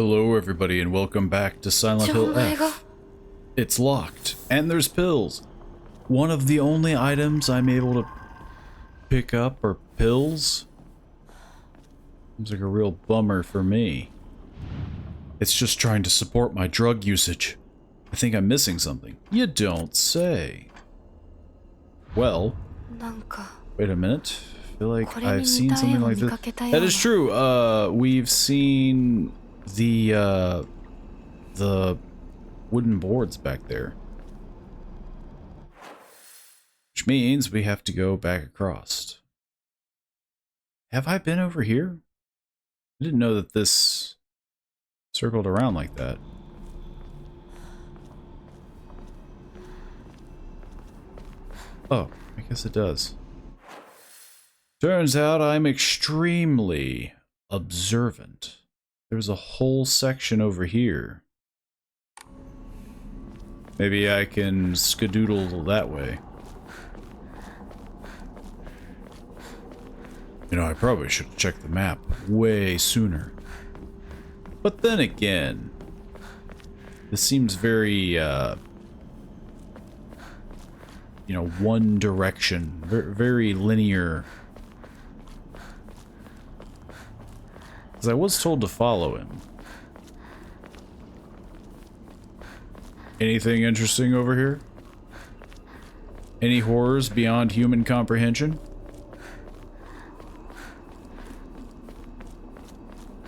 Hello everybody and welcome back to Silent Hill F. It's locked, and there's pills. One of the only items I'm able to pick up are pills. Seems like a real bummer for me. It's just trying to support my drug usage. I think I'm missing something. You don't say. Well, wait a minute. I feel like I've seen something like this. That is true. We've seen the wooden boards back there. Which means we have to go back across. Have I been over here? I didn't know that this circled around like that. Oh, I guess it does. Turns out I'm extremely observant. There's a whole section over here. Maybe I can skadoodle that way. You know, I probably should have checked the map way sooner. But then again, this seems very, you know, one direction, very linear. Because I was told to follow him. Anything interesting over here? Any horrors beyond human comprehension?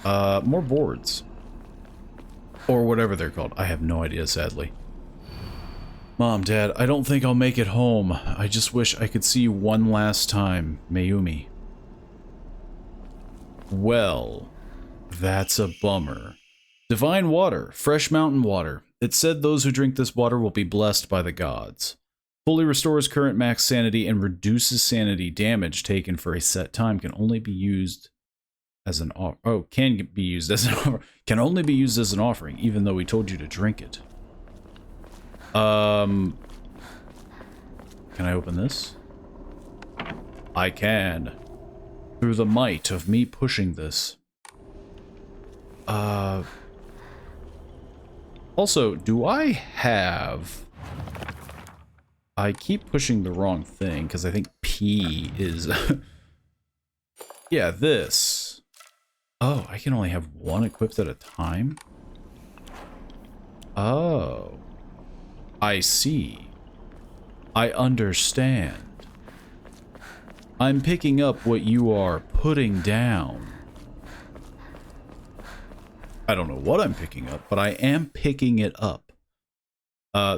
More boards. Or whatever they're called. I have no idea, sadly. Mom, Dad, I don't think I'll make it home. I just wish I could see you one last time, Mayumi. Well, that's a bummer. Divine water, fresh mountain water. It said those who drink this water will be blessed by the gods. Fully restores current max sanity and reduces sanity damage taken for a set time. Can only be used as an can only be used as an offering, even though we told you to drink it. Can I open this? I can. Through the might of me pushing this. Also, do I have... I keep pushing the wrong thing, because I think P is... yeah, this. Oh, I can only have one equipped at a time? Oh. I see. I understand. I'm picking up what you are putting down. I don't know what I'm picking up, but I am picking it up.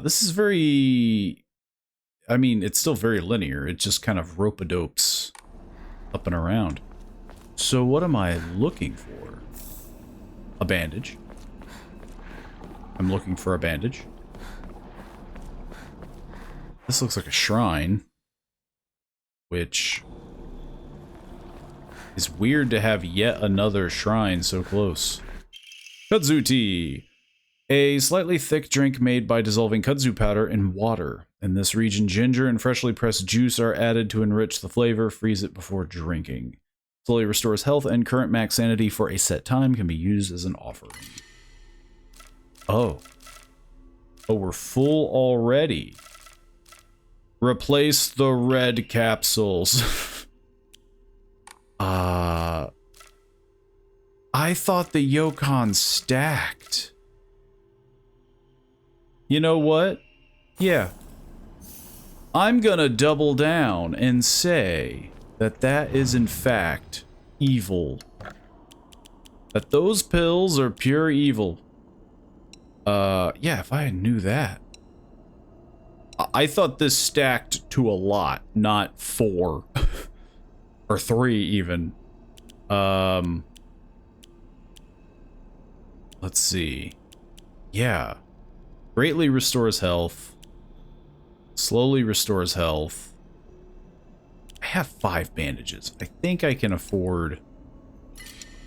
This is very... I mean, it's still very linear. It just kind of rope-a-dopes up and around. So what am I looking for? A bandage. I'm looking for a bandage. This looks like a shrine, which is weird to have yet another shrine so close. Kudzu tea. A slightly thick drink made by dissolving kudzu powder in water. In this region, ginger and freshly pressed juice are added to enrich the flavor. Freeze it before drinking. Slowly restores health and current max sanity for a set time. Can be used as an offering. Oh. Oh, we're full already. Replace the red capsules. I thought the Yokon stacked. You know what? Yeah. I'm gonna double down and say that that is in fact evil. That those pills are pure evil. Yeah, if I knew that. I thought this stacked to a lot, not 4. Or 3 even. Let's see. Yeah. Greatly restores health. Slowly restores health. I have 5 bandages. I think I can afford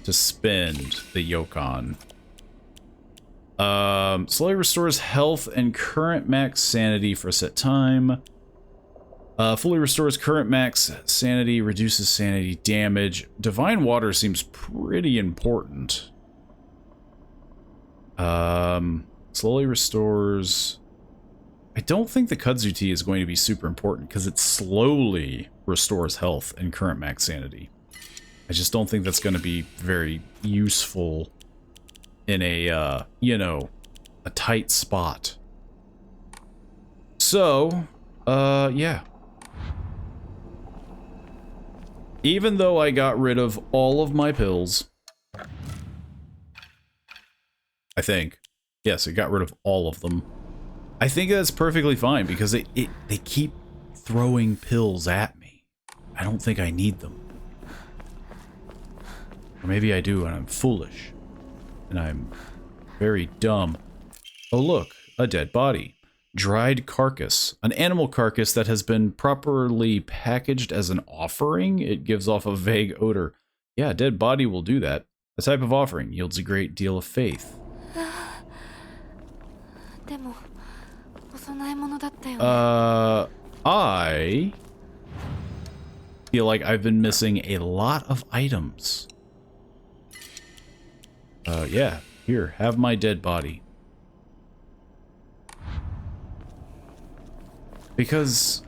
to spend the Yokon. Slowly restores health and current max sanity for a set time. Fully restores current max sanity, reduces sanity damage. Divine water seems pretty important. Slowly restores... I don't think the kudzu tea is going to be super important because it slowly restores health and current max sanity. I just don't think that's going to be very useful in a, you know, a tight spot. So, yeah. Even though I got rid of all of my pills, I think. Yes, it got rid of all of them. I think that's perfectly fine because they keep throwing pills at me. I don't think I need them. Or maybe I do and I'm foolish. And I'm very dumb. Oh look, a dead body. Dried carcass. An animal carcass that has been properly packaged as an offering. It gives off a vague odor. Yeah, a dead body will do that. A type of offering yields a great deal of faith. I feel like I've been missing a lot of items. Yeah, here, have my dead body. Because,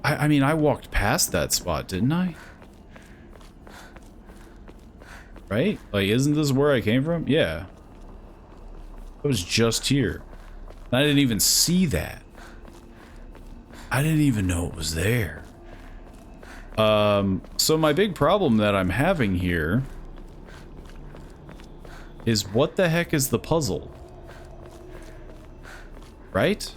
I mean, I walked past that spot, didn't I? Right? Like, isn't this where I came from? Yeah. I was just here. I didn't even see that. I didn't even know it was there. So my big problem that I'm having here is what the heck is the puzzle? Right?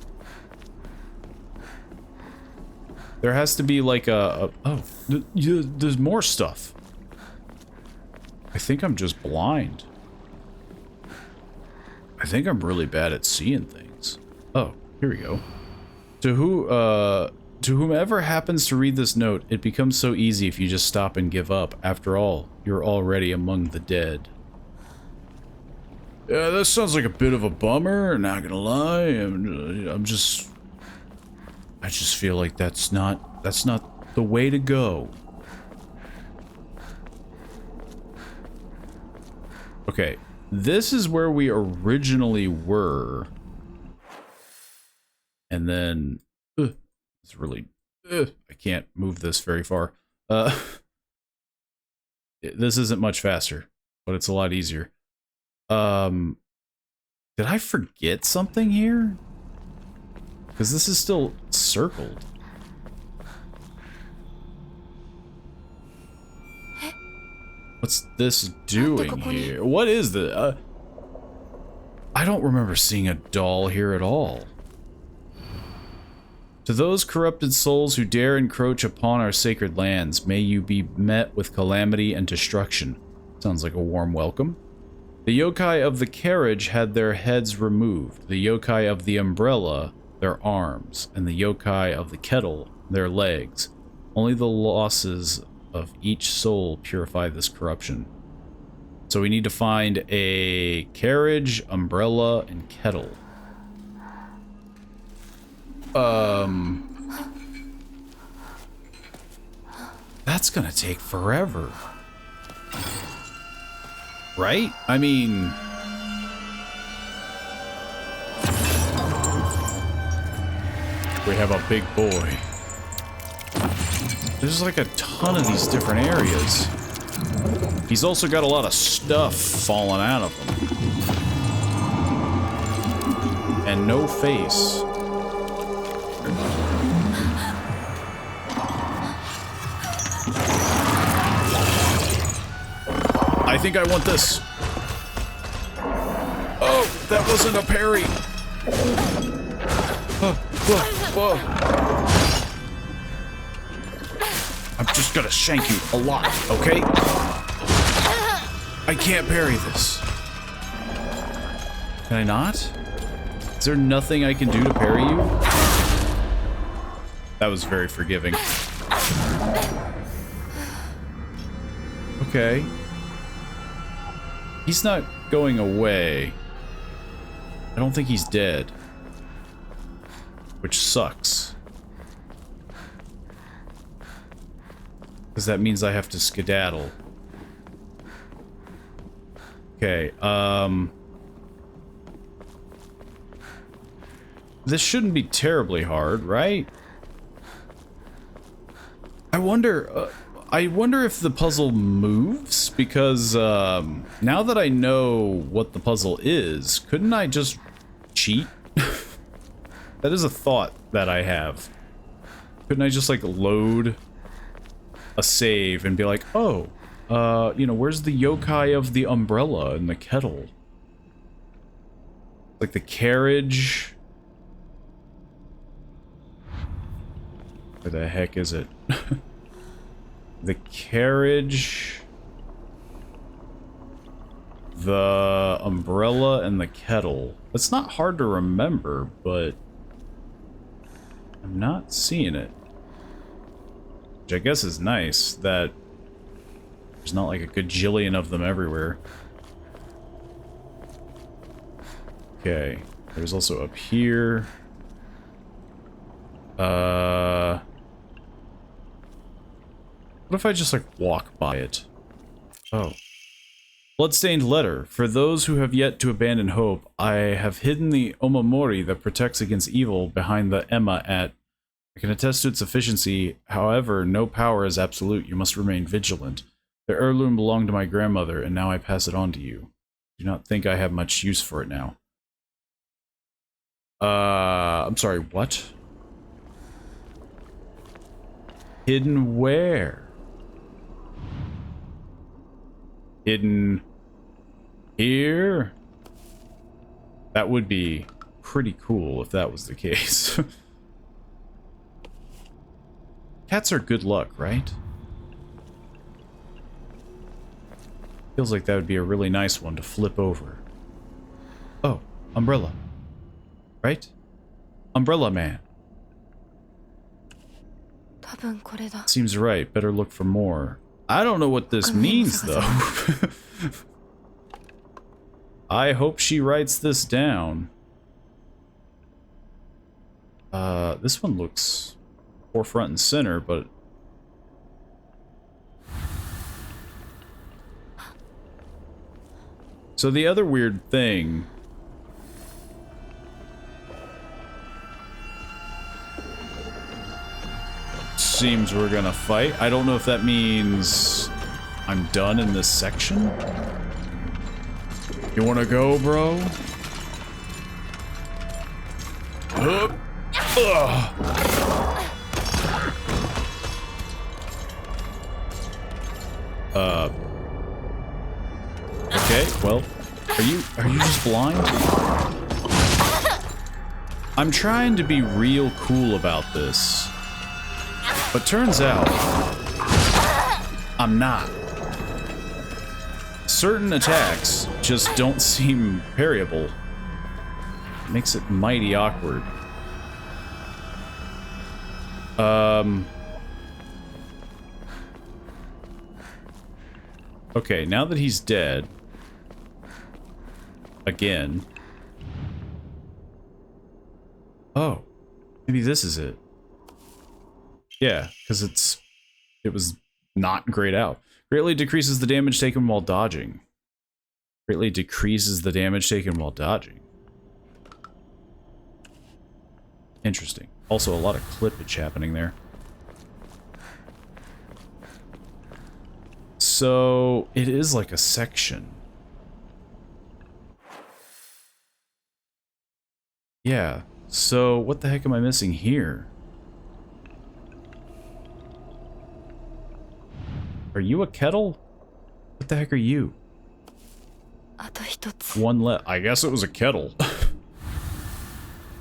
There has to be like there's more stuff. I think I'm just blind. I think I'm really bad at seeing things. Oh, here we go. To whomever happens to read this note, it becomes so easy if you just stop and give up. After all, you're already among the dead. Yeah, that sounds like a bit of a bummer, not gonna lie. I just feel like that's not the way to go. Okay, this is where we originally were. And then it's really I can't move this very far. This isn't much faster, but it's a lot easier. Did I forget something here? Because this is still circled. What's this doing here? What is the? I don't remember seeing a doll here at all. To those corrupted souls who dare encroach upon our sacred lands, may you be met with calamity and destruction. Sounds like a warm welcome. The yokai of the carriage had their heads removed, the yokai of the umbrella their arms, and the yokai of the kettle their legs. Only the losses of each soul purify this corruption. So we need to find a carriage, umbrella, and kettle. That's gonna take forever. Right? I mean... we have a big boy. There's like a ton of these different areas. He's also got a lot of stuff falling out of him. And no face. I think I want this. Oh, that wasn't a parry. Whoa. I'm just gonna shank you a lot, okay? I can't parry this. Can I not? Is there nothing I can do to parry you? That was very forgiving. Okay. He's not going away. I don't think he's dead. Which sucks. Because that means I have to skedaddle. Okay, this shouldn't be terribly hard, right? I wonder if the puzzle moves, because now that I know what the puzzle is, couldn't I just cheat? That is a thought that I have. Couldn't I just, like, load a save and be like, oh, you know, where's the yokai of the umbrella and the kettle? Like the carriage. Where the heck is it? The carriage, the umbrella, and the kettle. It's not hard to remember, but I'm not seeing it. Which I guess is nice, that there's not like a gajillion of them everywhere. Okay, there's also up here. What if I just, like, walk by it? Oh. Bloodstained letter. For those who have yet to abandon hope, I have hidden the omamori that protects against evil behind the Emma at... I can attest to its efficiency. However, no power is absolute. You must remain vigilant. The heirloom belonged to my grandmother, and now I pass it on to you. Do not think I have much use for it now. I'm sorry, what? Hidden where? Hidden here? That would be pretty cool if that was the case. Cats are good luck, right? Feels like that would be a really nice one to flip over. Oh, umbrella. Right? Umbrella man. Seems right. Better look for more. I don't know what this means, though. I hope she writes this down. This one looks forefront and center, but... So the other weird thing... Seems we're gonna fight. I don't know if that means I'm done in this section. You wanna go, bro? Okay, well, are you just blind? I'm trying to be real cool about this. But turns out, I'm not. Certain attacks just don't seem parryable. It makes it mighty awkward. Okay, now that he's dead... Again... Oh. Maybe this is it. Yeah, because it was not grayed out. Greatly decreases the damage taken while dodging. Greatly decreases the damage taken while dodging. Interesting. Also, a lot of clippage happening there. So, it is like a section. Yeah, so what the heck am I missing here? Are you a kettle? What the heck are you? One left. I guess it was a kettle.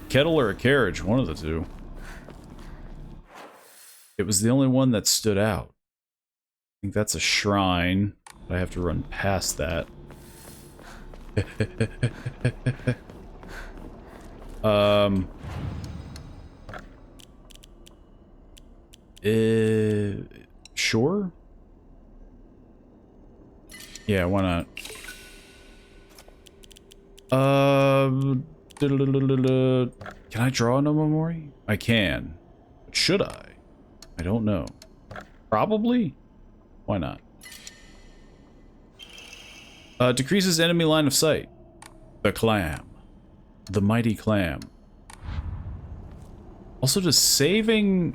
Kettle or a carriage, one of the two. It was the only one that stood out. I think that's a shrine. I have to run past that. Sure? Yeah, why not? Can I draw an omamori? I can. But should I? I don't know. Probably? Why not? Decreases enemy line of sight. The clam. The mighty clam. Also, just saving...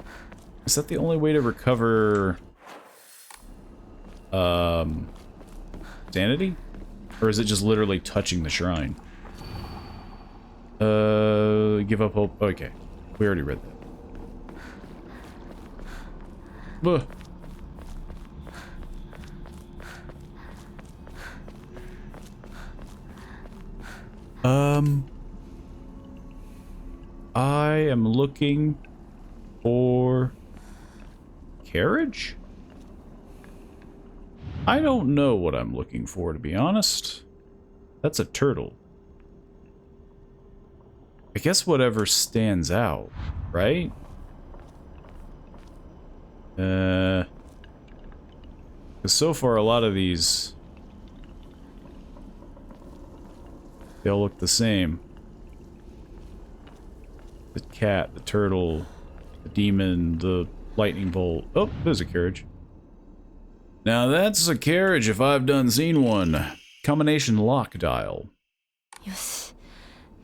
Is that the only way to recover... sanity? Or is it just literally touching the shrine? Give up hope. Okay. We already read that. Ugh. I am looking for carriage? I don't know what I'm looking for, to be honest. That's a turtle. I guess whatever stands out, right? Because so far a lot of these... they all look the same. The cat, the turtle, the demon, the lightning bolt. Oh, there's a carriage. Now that's a carriage if I've done seen one. Combination lock dial.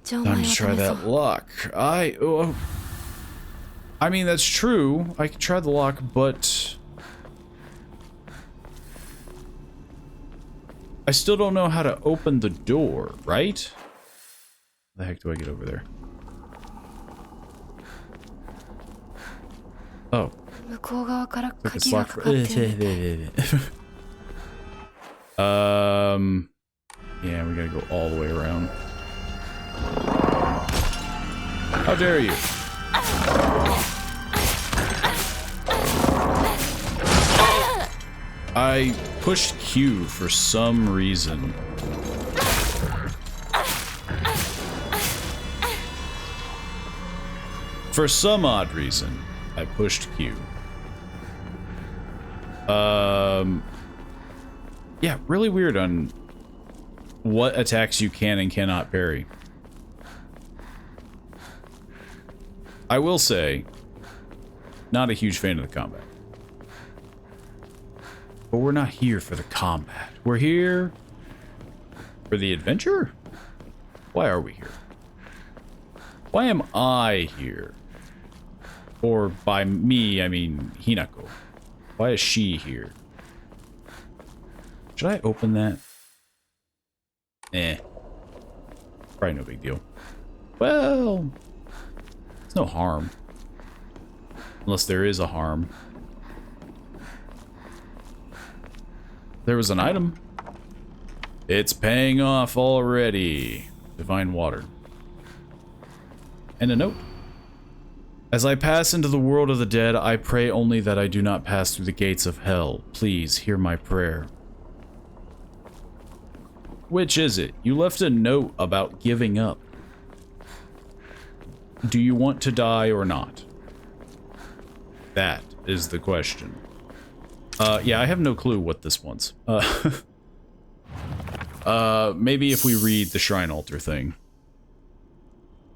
Time to try that lock. I mean, that's true. I could try the lock, but... I still don't know how to open the door, right? How the heck do I get over there? Oh. It's locked. Yeah, we gotta go all the way around. How dare you? I pushed Q for some reason. For some odd reason, I pushed Q. Yeah, really weird on what attacks you can and cannot parry. I will say, not a huge fan of the combat. But we're not here for the combat. We're here for the adventure? Why are we here? Why am I here? Or by me, I mean Hinako. Why is she here? Should I open that? Eh. Probably no big deal. Well, there's no harm. Unless there is a harm. There was an item. It's paying off already. Divine water. And a note. As I pass into the world of the dead, I pray only that I do not pass through the gates of hell. Please hear my prayer. Which is it? You left a note about giving up. Do you want to die or not? That is the question. Yeah, I have no clue what this wants. Maybe if we read the shrine altar thing.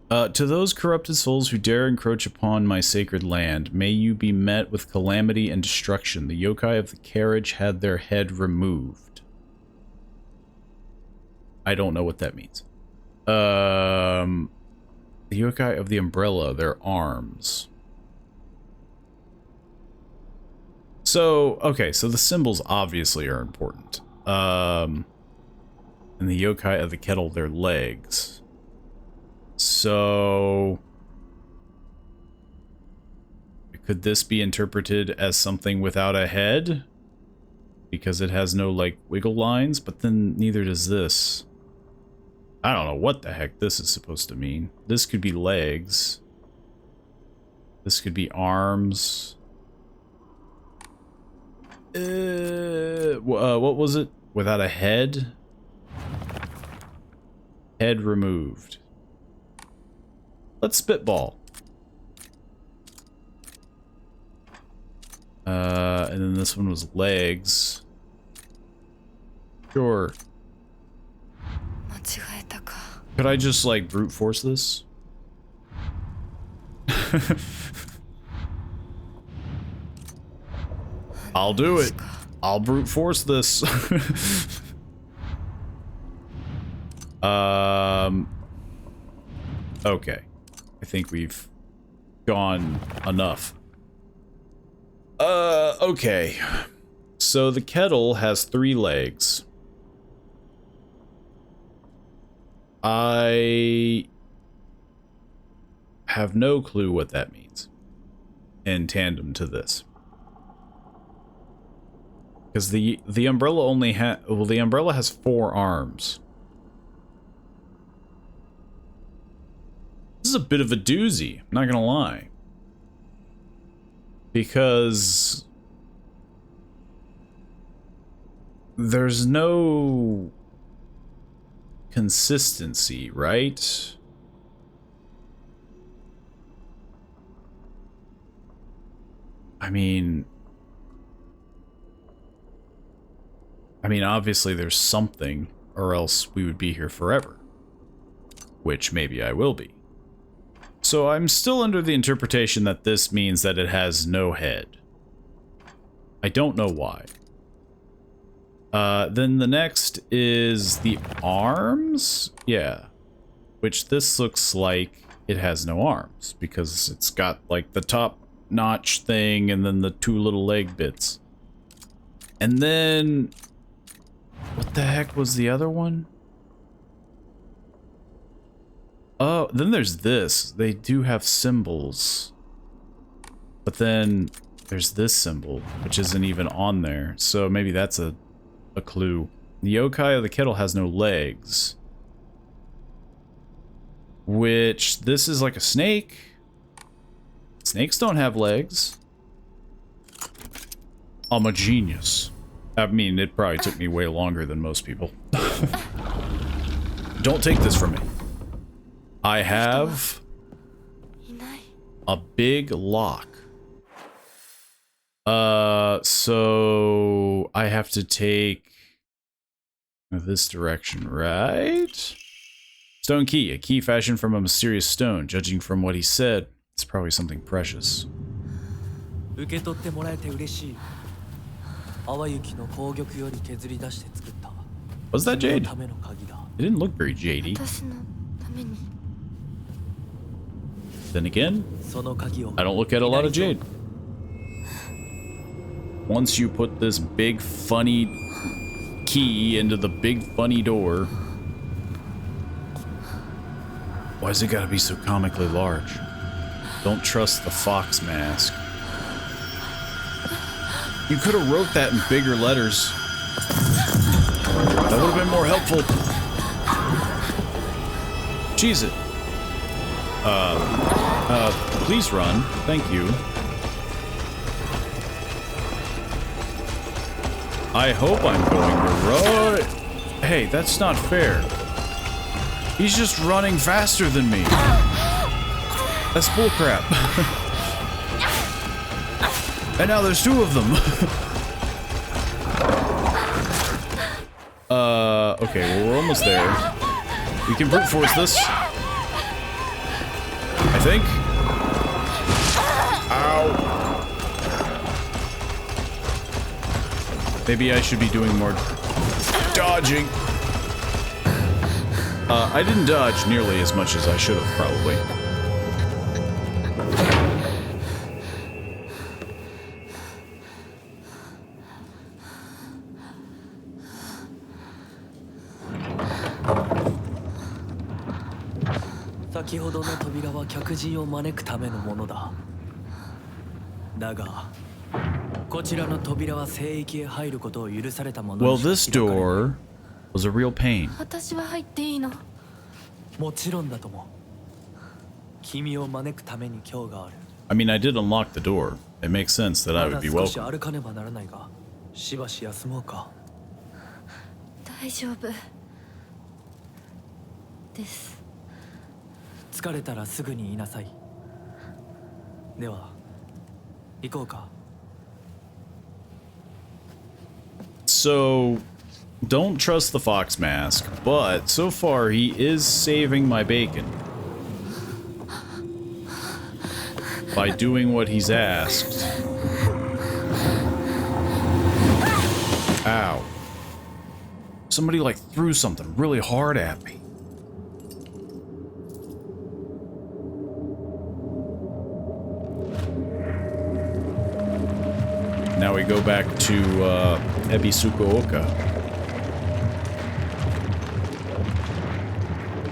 To those corrupted souls who dare encroach upon my sacred land, may you be met with calamity and destruction. The yokai of the carriage had their head removed. I don't know what that means. The yokai of the umbrella, their arms. So, okay, so the symbols obviously are important. And the yokai of the kettle, their legs. So... could this be interpreted as something without a head? Because it has no, like, wiggle lines, but then neither does this. I don't know what the heck this is supposed to mean. This could be legs. This could be arms. What was it? Without a head? Head removed. Let's spitball. And then this one was legs. Sure. Could I just, like, brute force this? I'll do it. I'll brute force this. Okay. I think we've gone enough. Okay. So the kettle has 3 legs. I have no clue what that means in tandem to this. Because the umbrella only the umbrella has 4 arms. This is a bit of a doozy, I'm not gonna lie. Because there's no consistency, right? I mean, obviously there's something, or else we would be here forever. Which maybe I will be. So I'm still under the interpretation that this means that it has no head. I don't know why. Then the next is the arms? Yeah. Which this looks like it has no arms, because it's got like the top notch thing and then the 2 little leg bits. And then what the heck was the other one? Oh, then there's this. They do have symbols. But then there's this symbol, which isn't even on there. So maybe that's a clue. The yokai of the kettle has no legs. Which, this is like a snake. Snakes don't have legs. I'm a genius. I mean, it probably took me way longer than most people. Don't take this from me. I have a big lock. So I have to take this direction, right? Stone key, a key fashioned from a mysterious stone. Judging from what he said, it's probably something precious. Was that jade? It didn't look very jadey. Then again, I don't look at a lot of jade. Once you put this big funny key into the big funny door. Why's it gotta be so comically large? Don't trust the fox mask. You could have wrote that in bigger letters. That would have been more helpful. Cheese it. Please run. Thank you. I hope I'm going to run. Hey, that's not fair. He's just running faster than me. That's bullcrap. And now there's 2 of them. Okay, well, we're almost there. We can brute force this. I think. Ow. Maybe I should be doing more dodging. I didn't dodge nearly as much as I should have, probably. Well, this door was a real pain. I mean, I did unlock the door. It makes sense that I would be welcome. So, don't trust the fox mask, but so far he is saving my bacon. By doing what he's asked. Ow. Somebody like threw something really hard at me. Now we go back to Ebisugaoka.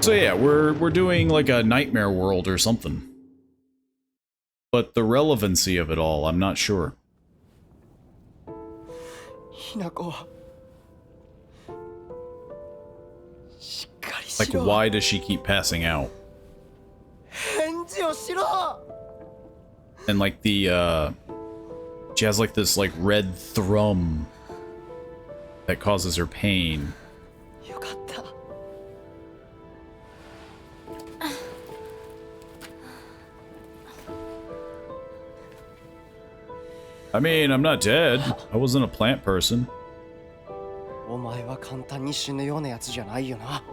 So yeah, we're doing like a nightmare world or something. But the relevancy of it all, I'm not sure. Hinako. Like, why does she keep passing out? And like the she has like this like red thrum that causes her pain. I mean, I'm not dead. I wasn't a plant person. お前は簡単に死ぬようなやつじゃないよな。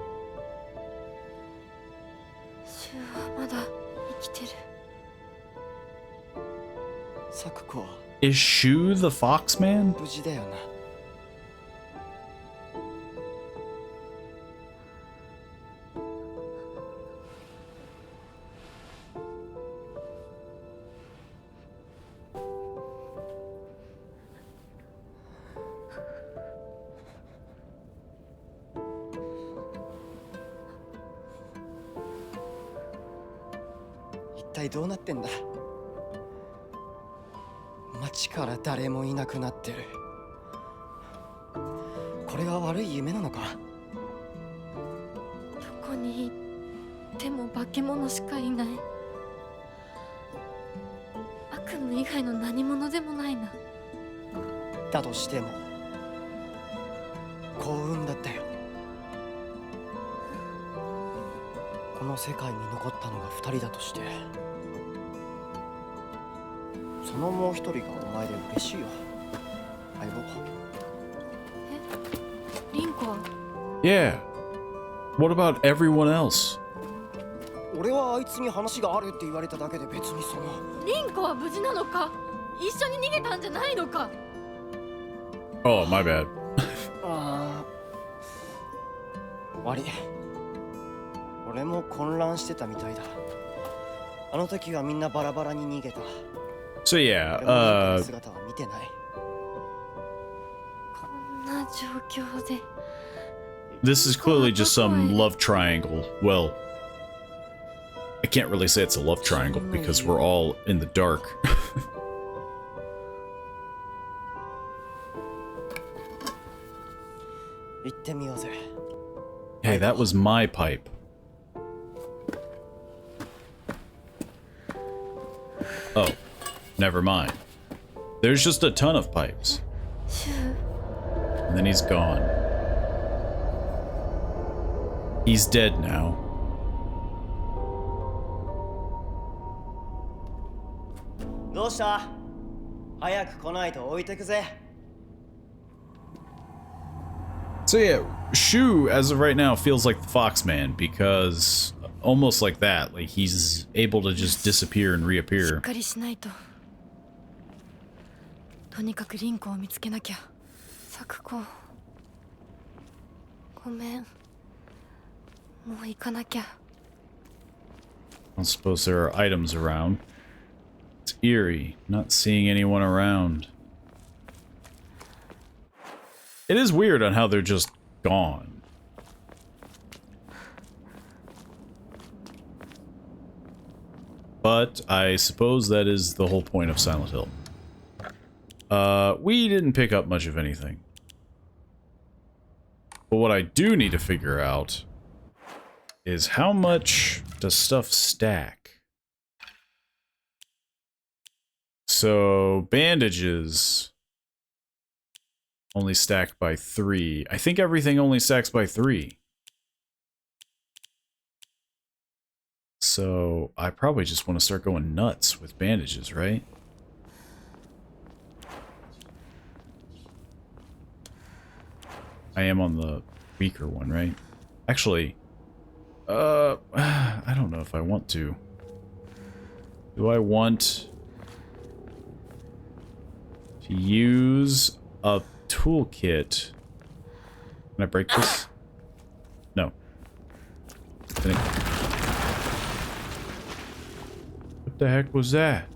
シュウはまだ生きてる。サクコは Is Shu the Foxman? 無事だよな。一体どうなってんだ。街から誰もいなくなってる。これは悪い夢なのか。どこに行っても化け物しかいない。悪夢以外の何者でもないな。だとしても幸運だったよ。この世界に残ったのが2人だとして、そのもう一人がお前で嬉しいよ、相棒。え、リンコは Yeah. What about everyone else? 俺はあいつに話があるって言われただけで別にその。リンコは無事なのか。一緒に逃げたんじゃないのか。Oh, my bad. ああ、悪い。俺も混乱してたみたいだ。あの時はみんなバラバラに逃げた。So yeah, 姿は見てない。こんな状況で。this is clearly just some love triangle. Well, I can't really say it's a love triangle because we're all in the dark. Hey, that was my pipe. Oh, never mind. There's just a ton of pipes. And then he's gone. He's dead now. So yeah, Shu, as of right now, feels like the Foxman because almost like that, like he's able to just disappear and reappear. とにかくリンコを見つけなきゃ。サクコ、ごめん。もう行かなきゃ。I don't suppose there are items around. It's eerie, not seeing anyone around. It is weird on how they're just gone. But I suppose that is the whole point of Silent Hill. We didn't pick up much of anything. But what I do need to figure out is how much does stuff stack? So, bandages only stack by 3. I think everything only stacks by 3. So, I probably just want to start going nuts with bandages, right? I am on the weaker one, right? Actually, I don't know if I want to. Do I want to use a toolkit? Can I break this? No. What the heck was that?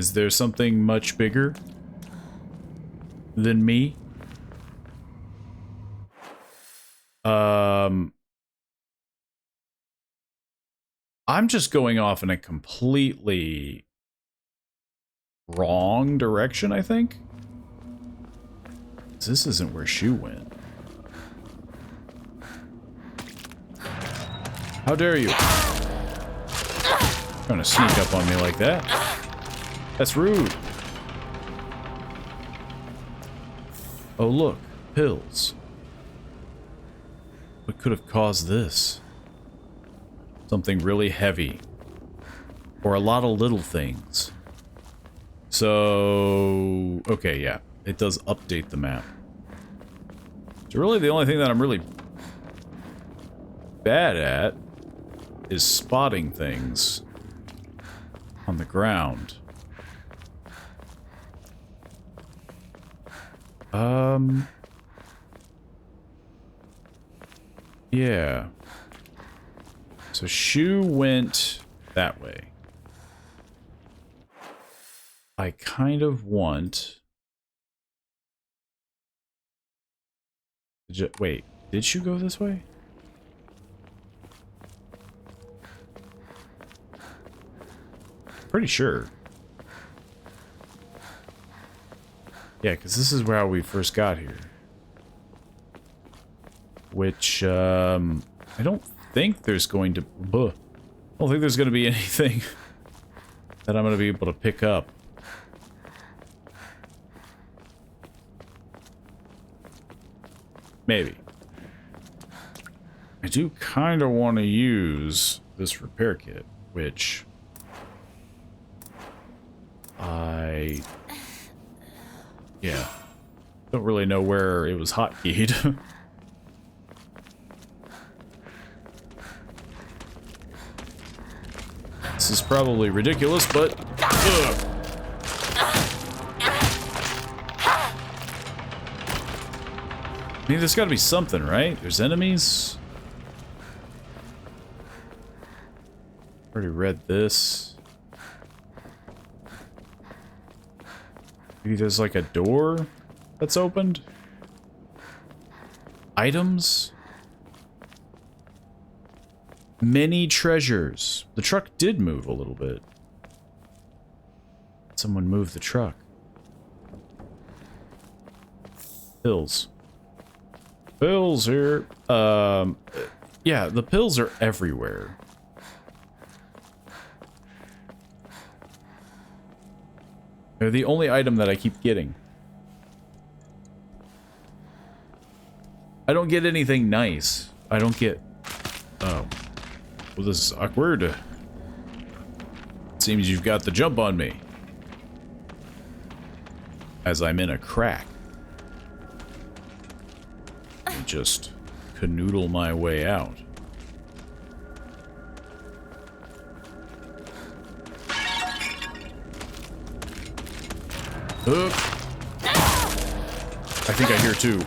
Is there something much bigger than me? I'm just going off in a completely wrong direction, I think. This isn't where Shu went. How dare you? Trying to sneak up on me like that. That's rude. Oh look, pills. What could have caused this? Something really heavy. Or a lot of little things. So... okay, yeah. It does update the map. So really the only thing that I'm really bad at is spotting things on the ground. Yeah. So Shu went that way. I kind of want... wait, did Shu go this way? Pretty sure. Yeah, because this is where we first got here. Which, I don't think there's going to... I don't think there's going to be anything that I'm going to be able to pick up. Maybe. I do kind of want to use this repair kit, which... yeah. Don't really know where it was hotkeyed. This is probably ridiculous, but... ugh. I mean, there's gotta be something, right? There's enemies. Already read this. Maybe there's like a door that's opened? Items? Many treasures. The truck did move a little bit. Someone moved the truck. Pills. Pills here. Yeah, the pills are everywhere. They're the only item that I keep getting. I don't get anything nice. I don't get... oh. Well, this is awkward. Seems you've got the jump on me. As I'm in a crack. And just canoodle my way out. I think I hear two.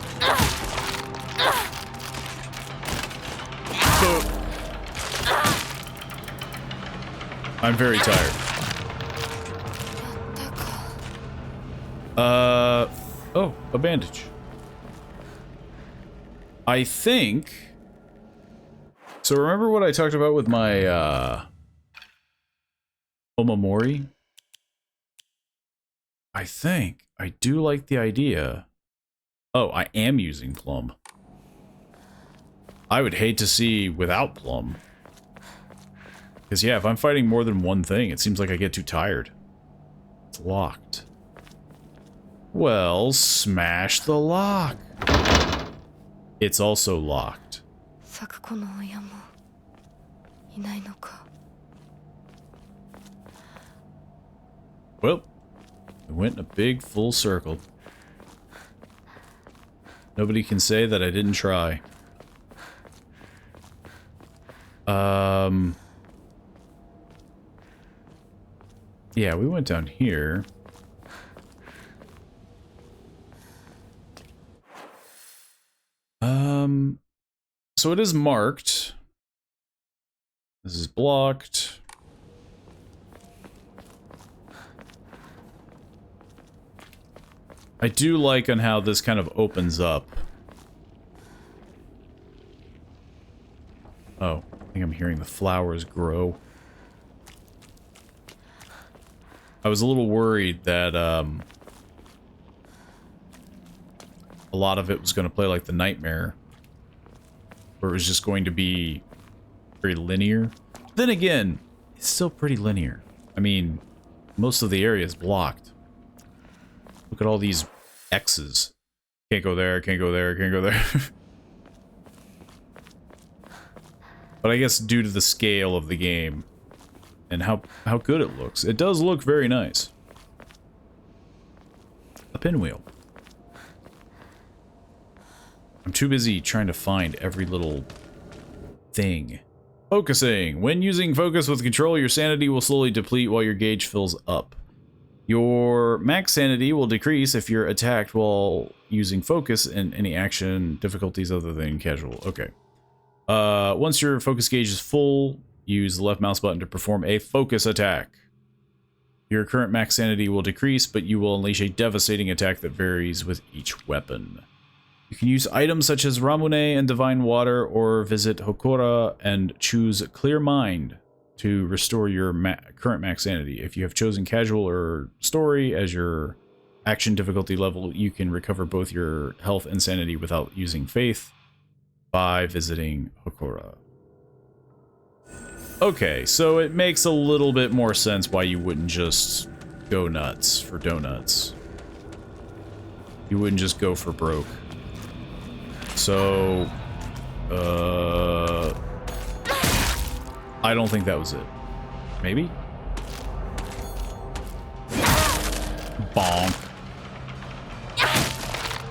I'm very tired. Oh, a bandage. I think... so remember what I talked about with my, Omamori? I think I do like the idea. Oh, I am using Plum. I would hate to see without Plum. Because, yeah, if I'm fighting more than one thing, it seems like I get too tired. It's locked. Well, smash the lock. It's also locked. Well, we went in a big full circle. Nobody can say that I didn't try. Yeah, we went down here. So it is marked. This is blocked. I do like on how this kind of opens up. Oh, I think I'm hearing the flowers grow. I was a little worried that a lot of it was going to play like the Nightmare, where it was just going to be very linear. Then again, it's still pretty linear. I mean, most of the area is blocked. Look at all these X's. Can't go there, can't go there, can't go there. But I guess due to the scale of the game and how good it looks, it does look very nice. A pinwheel. I'm too busy trying to find every little thing. Focusing. When using focus with control, your sanity will slowly deplete while your gauge fills up. Your max sanity will decrease if you're attacked while using focus in any action difficulties other than casual. Okay. Once your focus gauge is full, use the left mouse button to perform a focus attack. Your current max sanity will decrease, but you will unleash a devastating attack that varies with each weapon. You can use items such as Ramune and Divine Water, or visit Hokora and choose Clear Mind to restore your current max sanity. If you have chosen Casual or Story as your action difficulty level, you can recover both your health and sanity without using Faith by visiting Hokora. Okay, so it makes a little bit more sense why you wouldn't just go nuts for donuts. You wouldn't just go for broke. So, I don't think that was it. Maybe? Bonk.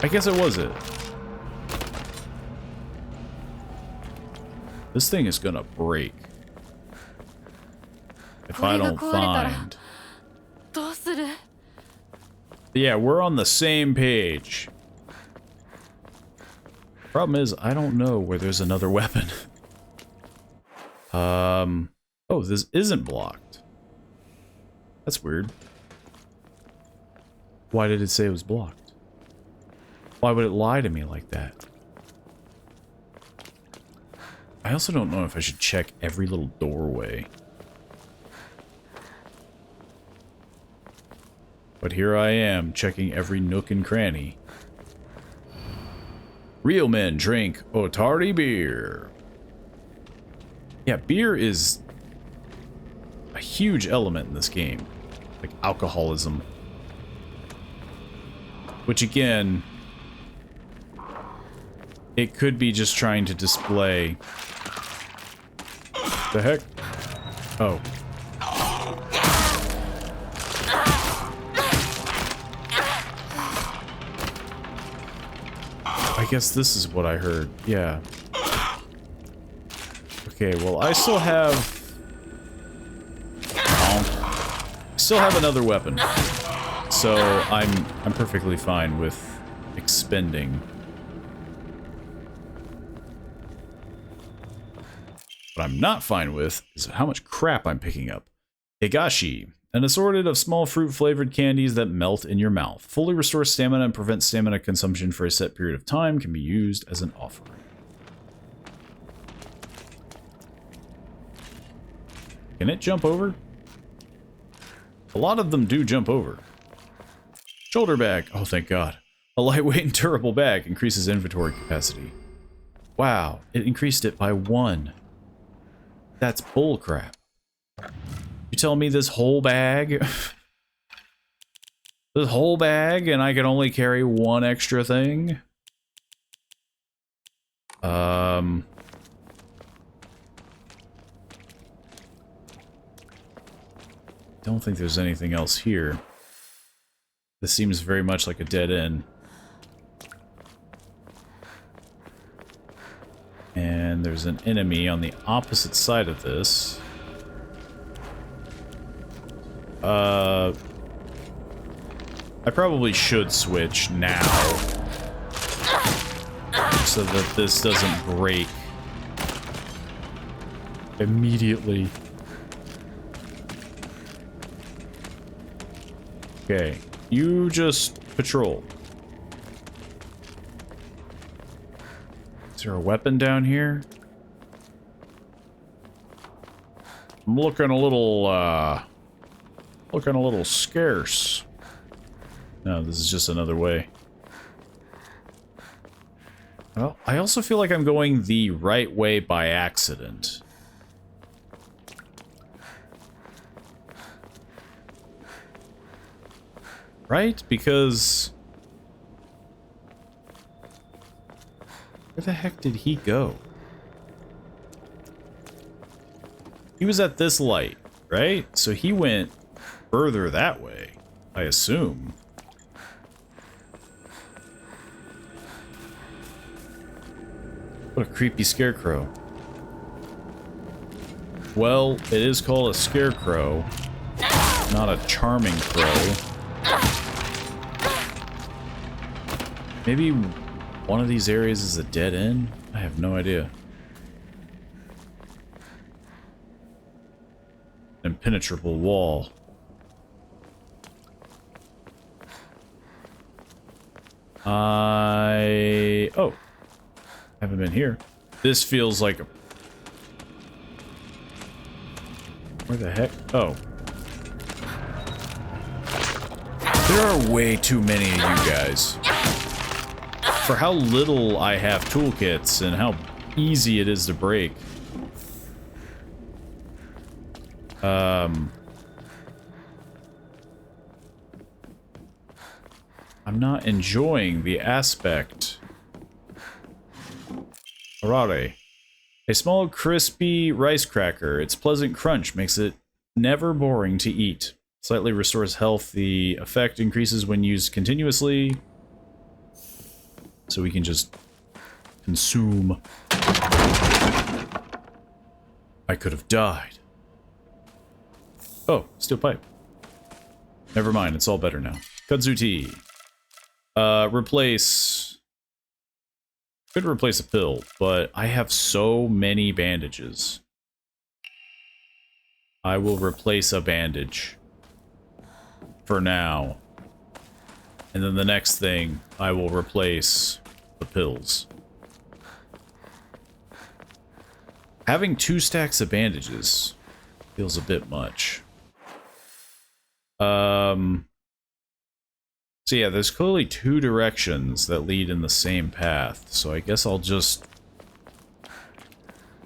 I guess it was it. This thing is gonna break if I don't find... Yeah, we're on the same page. Problem is, I don't know where there's another weapon. Oh, this isn't blocked. That's weird. Why did it say it was blocked? Why would it lie to me like that? I also don't know if I should check every little doorway. But here I am, checking every nook and cranny. Real men drink Otari beer. Yeah, beer is a huge element in this game. Like alcoholism. Which again, it could be just trying to display... The heck? Oh. I guess this is what I heard. Yeah. Okay, well, I still have... still have another weapon. So I'm perfectly fine with expending. What I'm not fine with is how much crap I'm picking up. Higashi, an assorted of small fruit-flavored candies that melt in your mouth. Fully restore stamina and prevent stamina consumption for a set period of time. Can be used as an offering. Can it jump over? A lot of them do jump over. Shoulder bag. Oh, thank God. A lightweight and durable bag increases inventory capacity. Wow, it increased it by 1. That's bullcrap. You tell me this whole bag? This whole bag and I can only carry 1 extra thing? Don't think there's anything else here. This seems very much like a dead end. And there's an enemy on the opposite side of this. I probably should switch now. So that this doesn't break immediately. Okay, you just patrol. there a weapon down here? I'm looking a little scarce. No, this is just another way. Well, I also feel like I'm going the right way by accident. Right? Because... where the heck did he go? He was at this light, right? So he went further that way, I assume. What a creepy scarecrow. Well, it is called a scarecrow, not a charming crow. Maybe one of these areas is a dead end? I have no idea. Impenetrable wall. Oh. Haven't been here. This feels like a... where the heck? Oh. There are way too many of you guys. For how little I have toolkits and how easy it is to break. I'm not enjoying the aspect. Arare. A small, crispy rice cracker. Its pleasant crunch makes it never boring to eat. Slightly restores health. The effect increases when used continuously. So we can just consume. I could have died. Oh, steel pipe. Never mind, it's all better now. Kudzu tea. Replace... could replace a pill, but I have so many bandages. I will replace a bandage. For now. And then the next thing, I will replace the pills. Having 2 stacks of bandages feels a bit much. So yeah, there's clearly 2 directions that lead in the same path, so I guess I'll just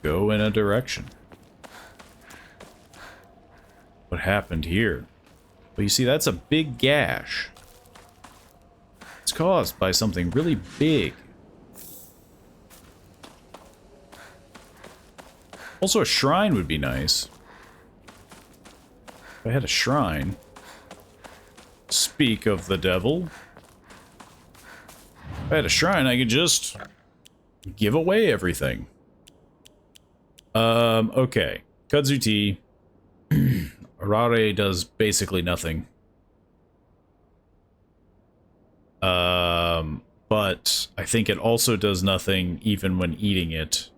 go in a direction. What happened here? Well, you see, that's a big gash. It's caused by something really big. Also, a shrine would be nice. If I had a shrine... Speak of the devil. If I had a shrine, I could just give away everything. Okay. Kudzu tea. Arare does basically nothing. But I think it also does nothing even when eating it.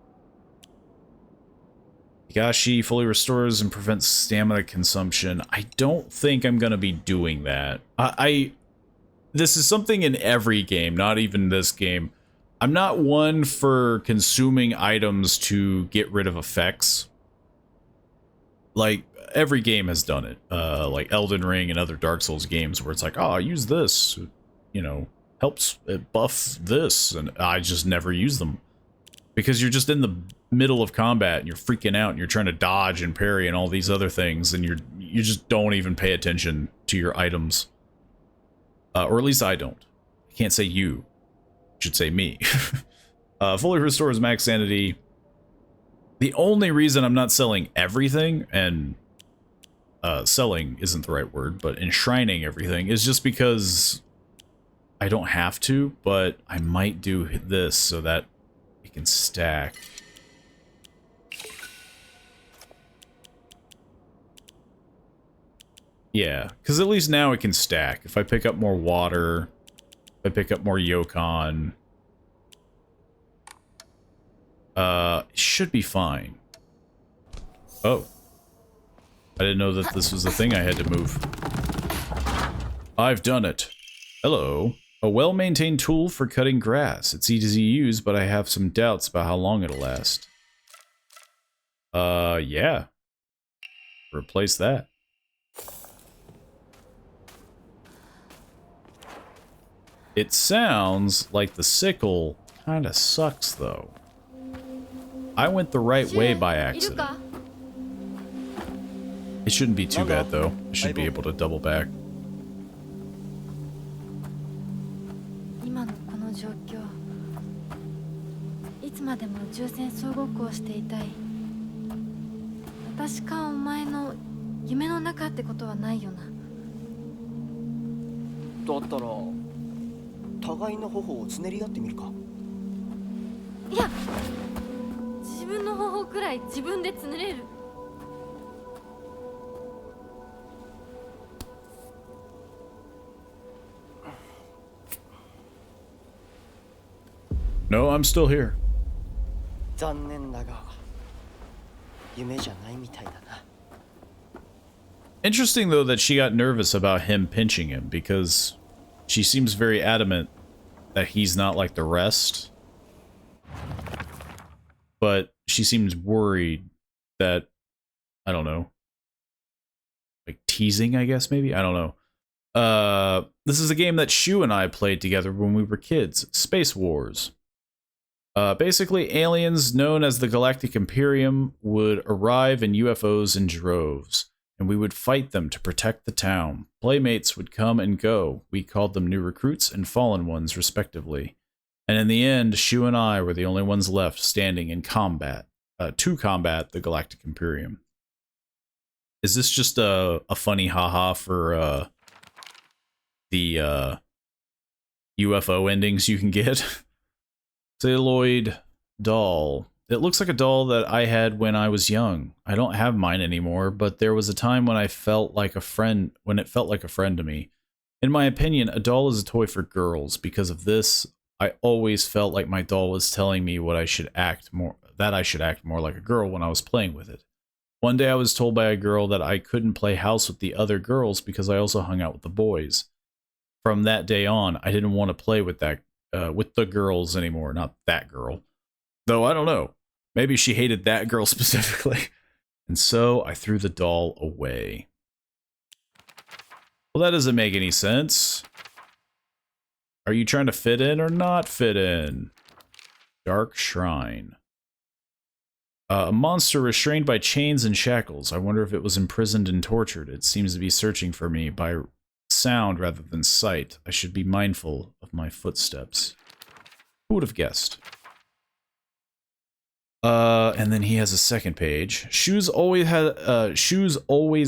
Higashi fully restores and prevents stamina consumption. I don't think I'm gonna be doing that. This is something in every game, not even this game. I'm not one for consuming items to get rid of effects. Like, every game has done it. Like Elden Ring and other Dark Souls games where it's like, oh, use this, you know, helps it buff this, and I just never use them. Because you're just in the middle of combat and you're freaking out and you're trying to dodge and parry and all these other things, and you just don't even pay attention to your items. Or at least I don't. I can't say you. I should say me. Fully restores max sanity. The only reason I'm not selling everything, and selling isn't the right word, but enshrining everything, is just because I don't have to, but I might do this so that it can stack. Yeah, because at least now it can stack. If I pick up more water, if I pick up more Yokon, it should be fine. Oh. I didn't know that this was the thing I had to move. I've done it. Hello. A well-maintained tool for cutting grass. It's easy to use, but I have some doubts about how long it'll last. Yeah. Replace that. It sounds like the sickle kind of sucks, though. I went the right way by accident. It shouldn't be too bad, though. I should be able to double back. 今のこの状況、いつまでも宇宙船総ごっこをしていたい。私かお前の夢の中ってことはないよな。だったら互いの頬をつねり合ってみるか。いや、自分の頬くらい自分でつねれる。No, I'm still here. 残念だが夢じゃないみたいだな。 Interesting, though, that she got nervous about him pinching him, because she seems very adamant that he's not like the rest. But she seems worried that, I don't know, like teasing, I guess, maybe? I don't know. This is a game that Shu and I played together when we were kids. Space Wars. Basically, aliens known as the Galactic Imperium would arrive in UFOs in droves, and we would fight them to protect the town. Playmates would come and go. We called them new recruits and fallen ones, respectively. And in the end, Shu and I were the only ones left standing in combat, to combat the Galactic Imperium. Is this just a funny haha for the UFO endings you can get? Celluloid doll. It looks like a doll that I had when I was young. I don't have mine anymore, but there was a time when I felt like a friend, when it felt like a friend to me. In my opinion, a doll is a toy for girls. Because of this, I always felt like my doll was telling me what I should act more, that I should act more like a girl when I was playing with it. One day I was told by a girl that I couldn't play house with the other girls because I also hung out with the boys. From that day on, I didn't want to play with the girls anymore, not that girl. Though I don't know. Maybe she hated that girl specifically. And so I threw the doll away. Well, that doesn't make any sense. Are you trying to fit in or not fit in? Dark Shrine. A monster restrained by chains and shackles. I wonder if it was imprisoned and tortured. It seems to be searching for me by sound rather than sight. I should be mindful of my footsteps. Who would have guessed? And then he has a second page. Shu's always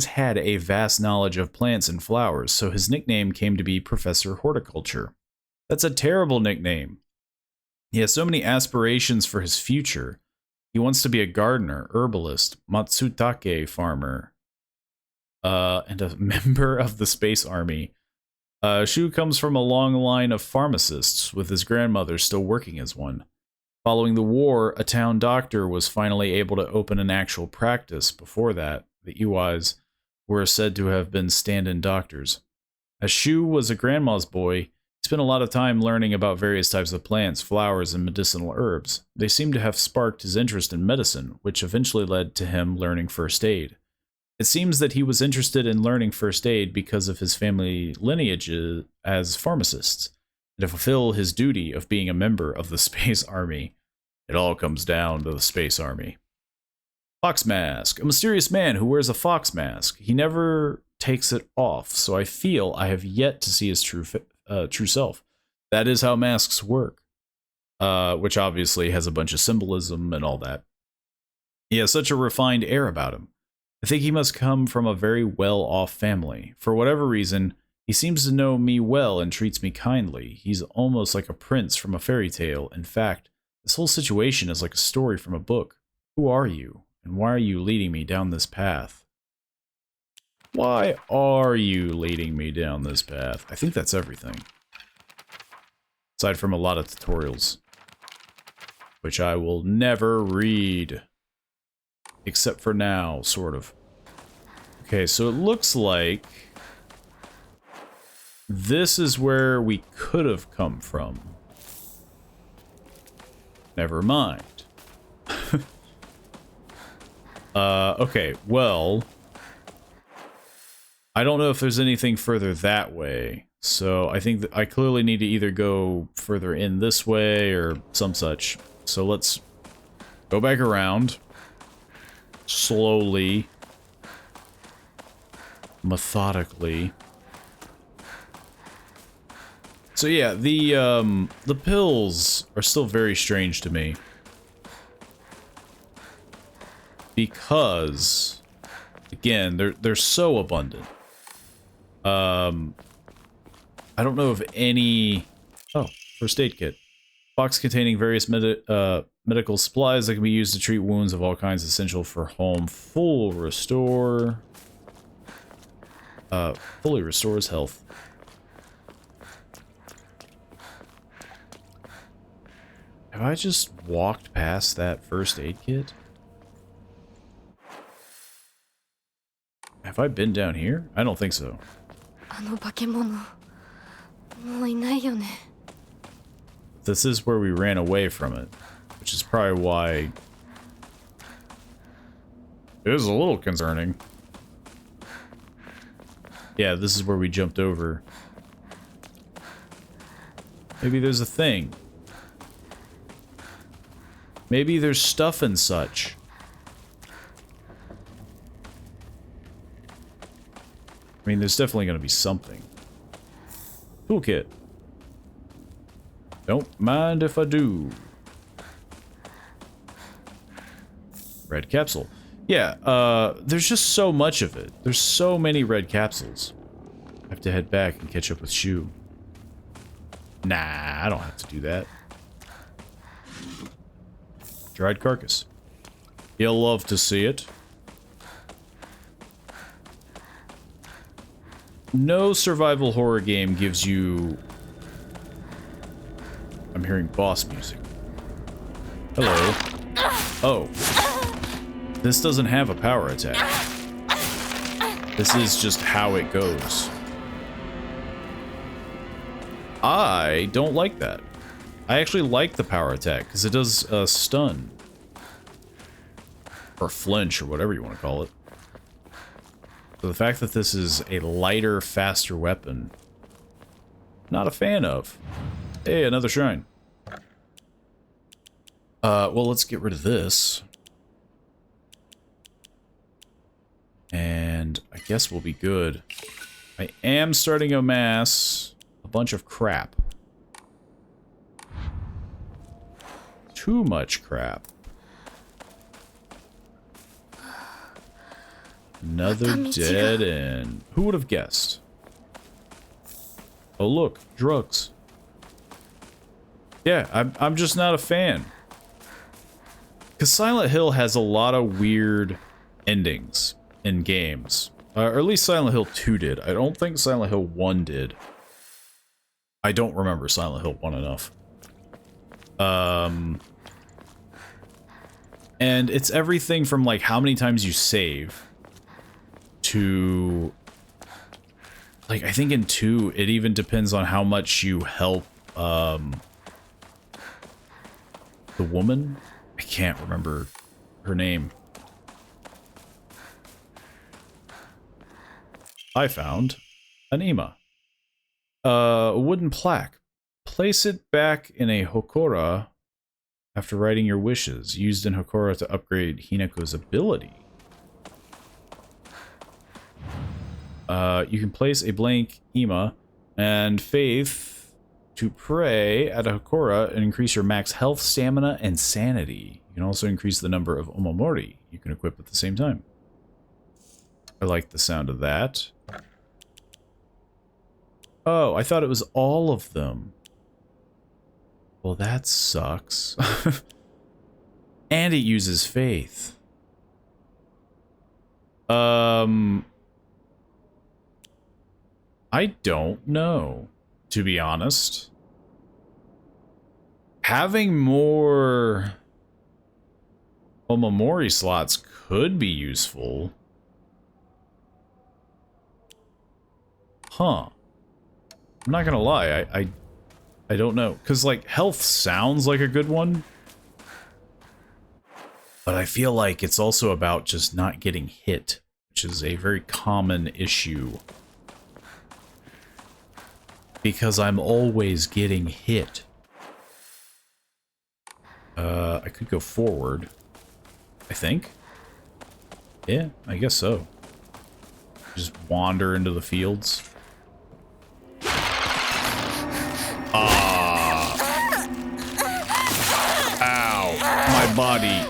had a vast knowledge of plants and flowers, so his nickname came to be Professor Horticulture. That's a terrible nickname. He has so many aspirations for his future. He wants to be a gardener, herbalist, matsutake farmer, and a member of the Space Army. Shu comes from a long line of pharmacists, with his grandmother still working as one. Following the war, a town doctor was finally able to open an actual practice. Before that, the Iwais were said to have been stand-in doctors. As Shu was a grandma's boy, he spent a lot of time learning about various types of plants, flowers, and medicinal herbs. They seem to have sparked his interest in medicine, which eventually led to him learning first aid. It seems that he was interested in learning first aid because of his family lineage as pharmacists, and to fulfill his duty of being a member of the Space Army. It all comes down to the Space Army. Fox Mask. A mysterious man who wears a fox mask. He never takes it off, so I feel I have yet to see his true self. That is how masks work. Which obviously has a bunch of symbolism and all that. He has such a refined air about him. I think he must come from a very well-off family. For whatever reason, he seems to know me well and treats me kindly. He's almost like a prince from a fairy tale. In fact, this whole situation is like a story from a book. Who are you? And why are you leading me down this path? Why are you leading me down this path? I think that's everything. Aside from a lot of tutorials. Which I will never read. Except for now, sort of. Okay, so it looks like this is where we could have come from. Never mind. Okay, well, I don't know if there's anything further that way, so I think that I clearly need to either go further in this way or some such. So let's go back around, slowly, methodically. So yeah, the pills are still very strange to me. Because, again, they're so abundant. I don't know of any... Oh, first aid kit. Box containing various medical supplies that can be used to treat wounds of all kinds, essential for home. Full restore... fully restores health. Have I just walked past that first aid kit? Have I been down here? I don't think so. This is where we ran away from it, which is probably why it is a little concerning. Yeah, this is where we jumped over. Maybe there's a thing. Maybe there's stuff and such. I mean, there's definitely going to be something. Toolkit. Don't mind if I do. Red capsule. Yeah, there's just so much of it. There's so many red capsules. I have to head back and catch up with Shu. Nah, I don't have to do that. Dried carcass. You'll love to see it. No survival horror game gives you... I'm hearing boss music. Hello. Oh. This doesn't have a power attack. This is just how it goes. I don't like that. I actually like the power attack, because it does stun. Or flinch, or whatever you want to call it. So the fact that this is a lighter, faster weapon, not a fan of. Hey, another shrine. Well, let's get rid of this. And I guess we'll be good. I am starting to amass a bunch of crap. Too much crap. Another dead end. Who would have guessed? Oh look, drugs. Yeah, I'm just not a fan. Because Silent Hill has a lot of weird endings in games. Or at least Silent Hill 2 did. I don't think Silent Hill 1 did. I don't remember Silent Hill 1 enough. And it's everything from like how many times you save to like I think in 2 it even depends on how much you help the woman. I can't remember her name. I found an Ima. A wooden plaque. Place it back in a Hokora after writing your wishes. Used in Hokora to upgrade Hinako's ability. You can place a blank Ima and faith to pray at a Hokora and increase your max health, stamina, and sanity. You can also increase the number of Omamori you can equip at the same time. I like the sound of that. Oh, I thought it was all of them. Well, that sucks. And it uses faith. I don't know, to be honest. Having more Omamori slots could be useful. Huh. I'm not gonna lie, I don't know. Because, like, health sounds like a good one. But I feel like it's also about just not getting hit, which is a very common issue. Because I'm always getting hit. I could go forward. I think. Yeah, I guess so. Just wander into the fields. Ah. Ow. My body.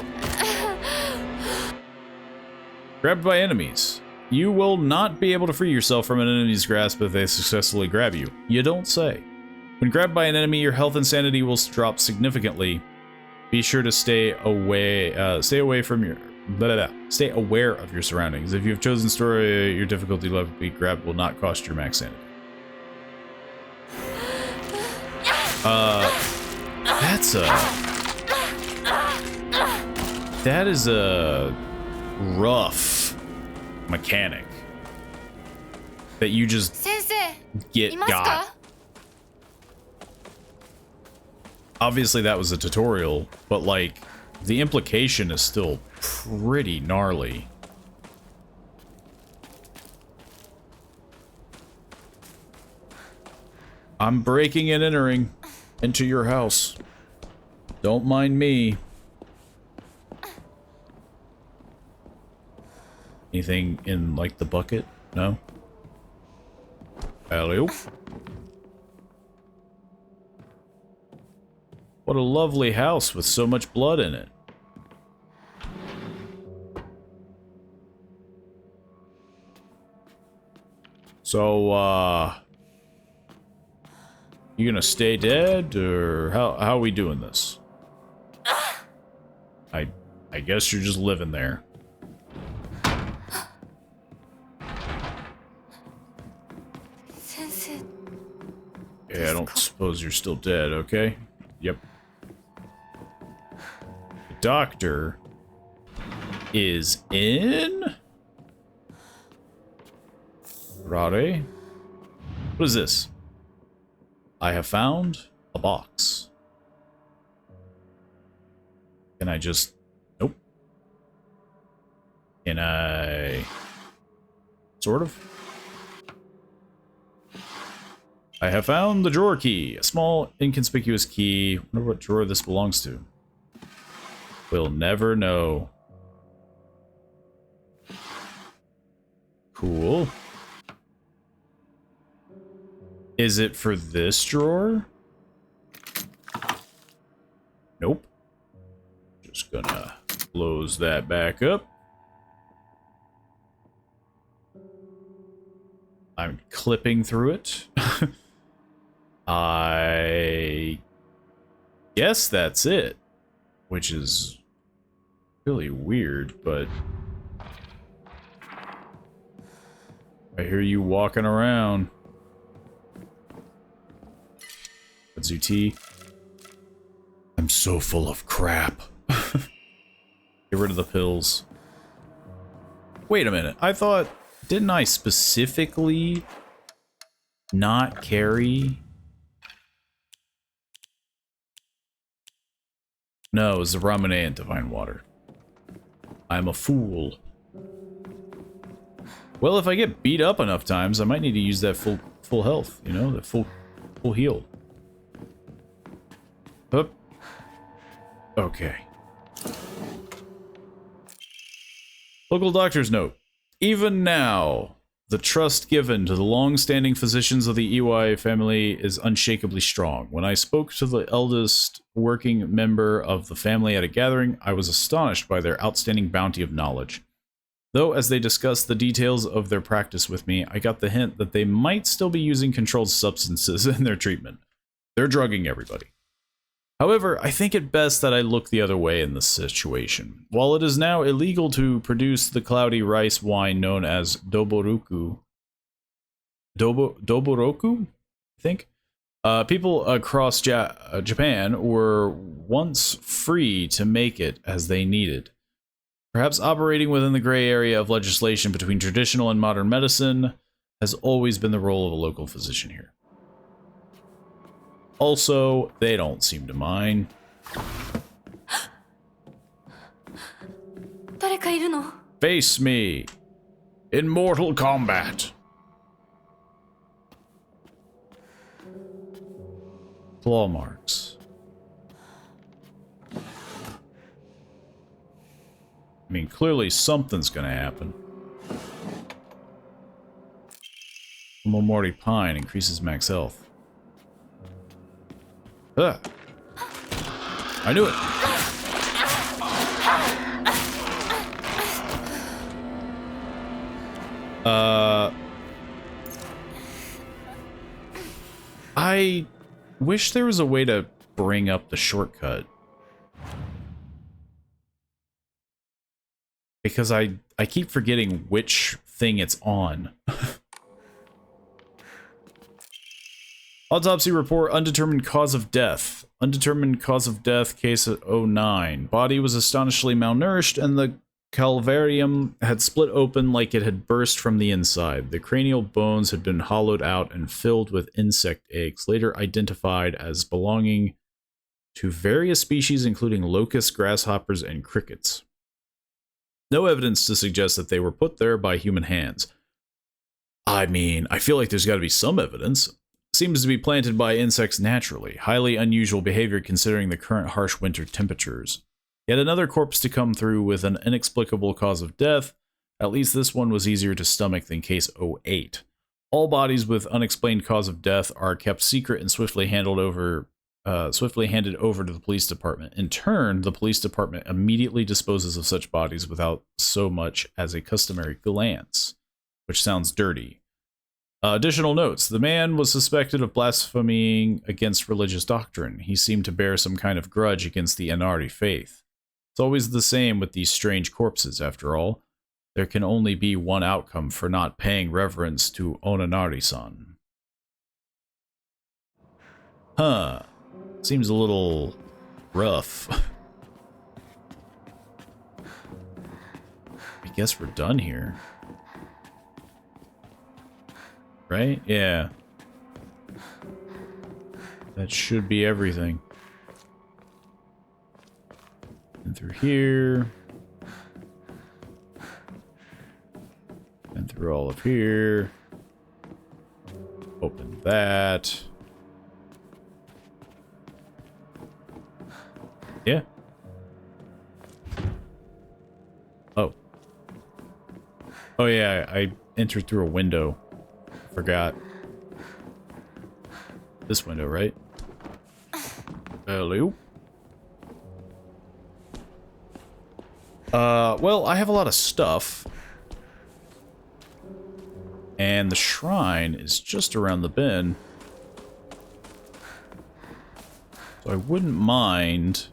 Grabbed by enemies. You will not be able to free yourself from an enemy's grasp if they successfully grab you. You don't say. When grabbed by an enemy, your health and sanity will drop significantly. Be sure to stay away from your... Stay aware of your surroundings. If you have chosen story, your difficulty level to be grabbed will not cost your max sanity. That is a rough mechanic that you just got. Obviously that was a tutorial, but like the implication is still pretty gnarly. I'm breaking and entering into your house. Don't mind me. Anything in, like, the bucket? No? Hello? What a lovely house with so much blood in it. So, you gonna stay dead, or how are we doing this? I guess you're just living there. Yeah, I don't suppose you're still dead, okay? Yep. The doctor is in? Rare? What is this? I have found a box. Can I just... Nope. Can I... Sort of? I have found the drawer key. A small, inconspicuous key. Wonder what drawer this belongs to. We'll never know. Cool. Is it for this drawer? Nope. Just gonna close that back up. I'm clipping through it. I guess that's it. Which is really weird, but I hear you walking around. Zuti. I'm so full of crap. Get rid of the pills. Wait a minute. I thought... Didn't I specifically not carry... No, it was the Ramune and Divine Water. I'm a fool. Well, if I get beat up enough times, I might need to use that full health, you know? That full heal. Up. Okay. Local doctor's note. Even now, the trust given to the long-standing physicians of the Iwai family is unshakably strong. When I spoke to the eldest working member of the family at a gathering, I was astonished by their outstanding bounty of knowledge. Though, as they discussed the details of their practice with me, I got the hint that they might still be using controlled substances in their treatment. They're drugging everybody. However, I think it best that I look the other way in this situation. While it is now illegal to produce the cloudy rice wine known as Doboroku, I think? People across Japan were once free to make it as they needed. Perhaps operating within the gray area of legislation between traditional and modern medicine has always been the role of a local physician here. Also, they don't seem to mind. 誰かいるの？ Face me in mortal combat. Claw marks. I mean, clearly something's gonna happen. Morty Pine increases max health. Ugh. I knew it. I wish there was a way to bring up the shortcut. Because I keep forgetting which thing it's on. Autopsy report, undetermined cause of death. Undetermined cause of death, case at 09. Body was astonishingly malnourished and the calvarium had split open like it had burst from the inside. The cranial bones had been hollowed out and filled with insect eggs, later identified as belonging to various species including locusts, grasshoppers, and crickets. No evidence to suggest that they were put there by human hands. I mean, I feel like there's got to be some evidence. Seems to be planted by insects naturally. Highly unusual behavior considering the current harsh winter temperatures. Yet another corpse to come through with an inexplicable cause of death. At least this one was easier to stomach than case 08. All bodies with unexplained cause of death are kept secret and swiftly handed over to the police department. In turn, the police department immediately disposes of such bodies without so much as a customary glance, which sounds dirty. Additional notes. The man was suspected of blaspheming against religious doctrine. He seemed to bear some kind of grudge against the Inari faith. It's always the same with these strange corpses, after all. There can only be one outcome for not paying reverence to Onanari-san. Huh. Seems a little rough. I guess we're done here. Right? Yeah. That should be everything. And through here. And through all of here. Open that. Yeah. Oh. Oh yeah, I entered through a window. Forgot. This window, right? Hello? Well, I have a lot of stuff. And the shrine is just around the bend. So I wouldn't mind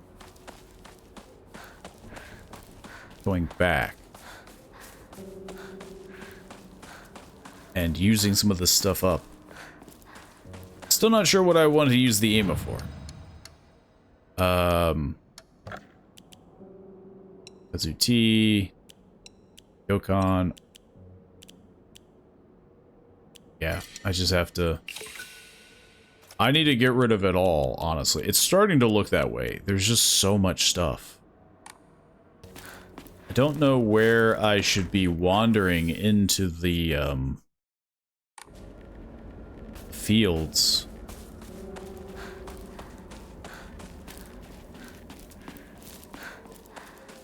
going back and using some of this stuff up. Still not sure what I wanted to use the EMA for. Kazuti, Yokon. Yeah, I just have to... I need to get rid of it all, honestly. It's starting to look that way. There's just so much stuff. I don't know where I should be wandering into the, fields.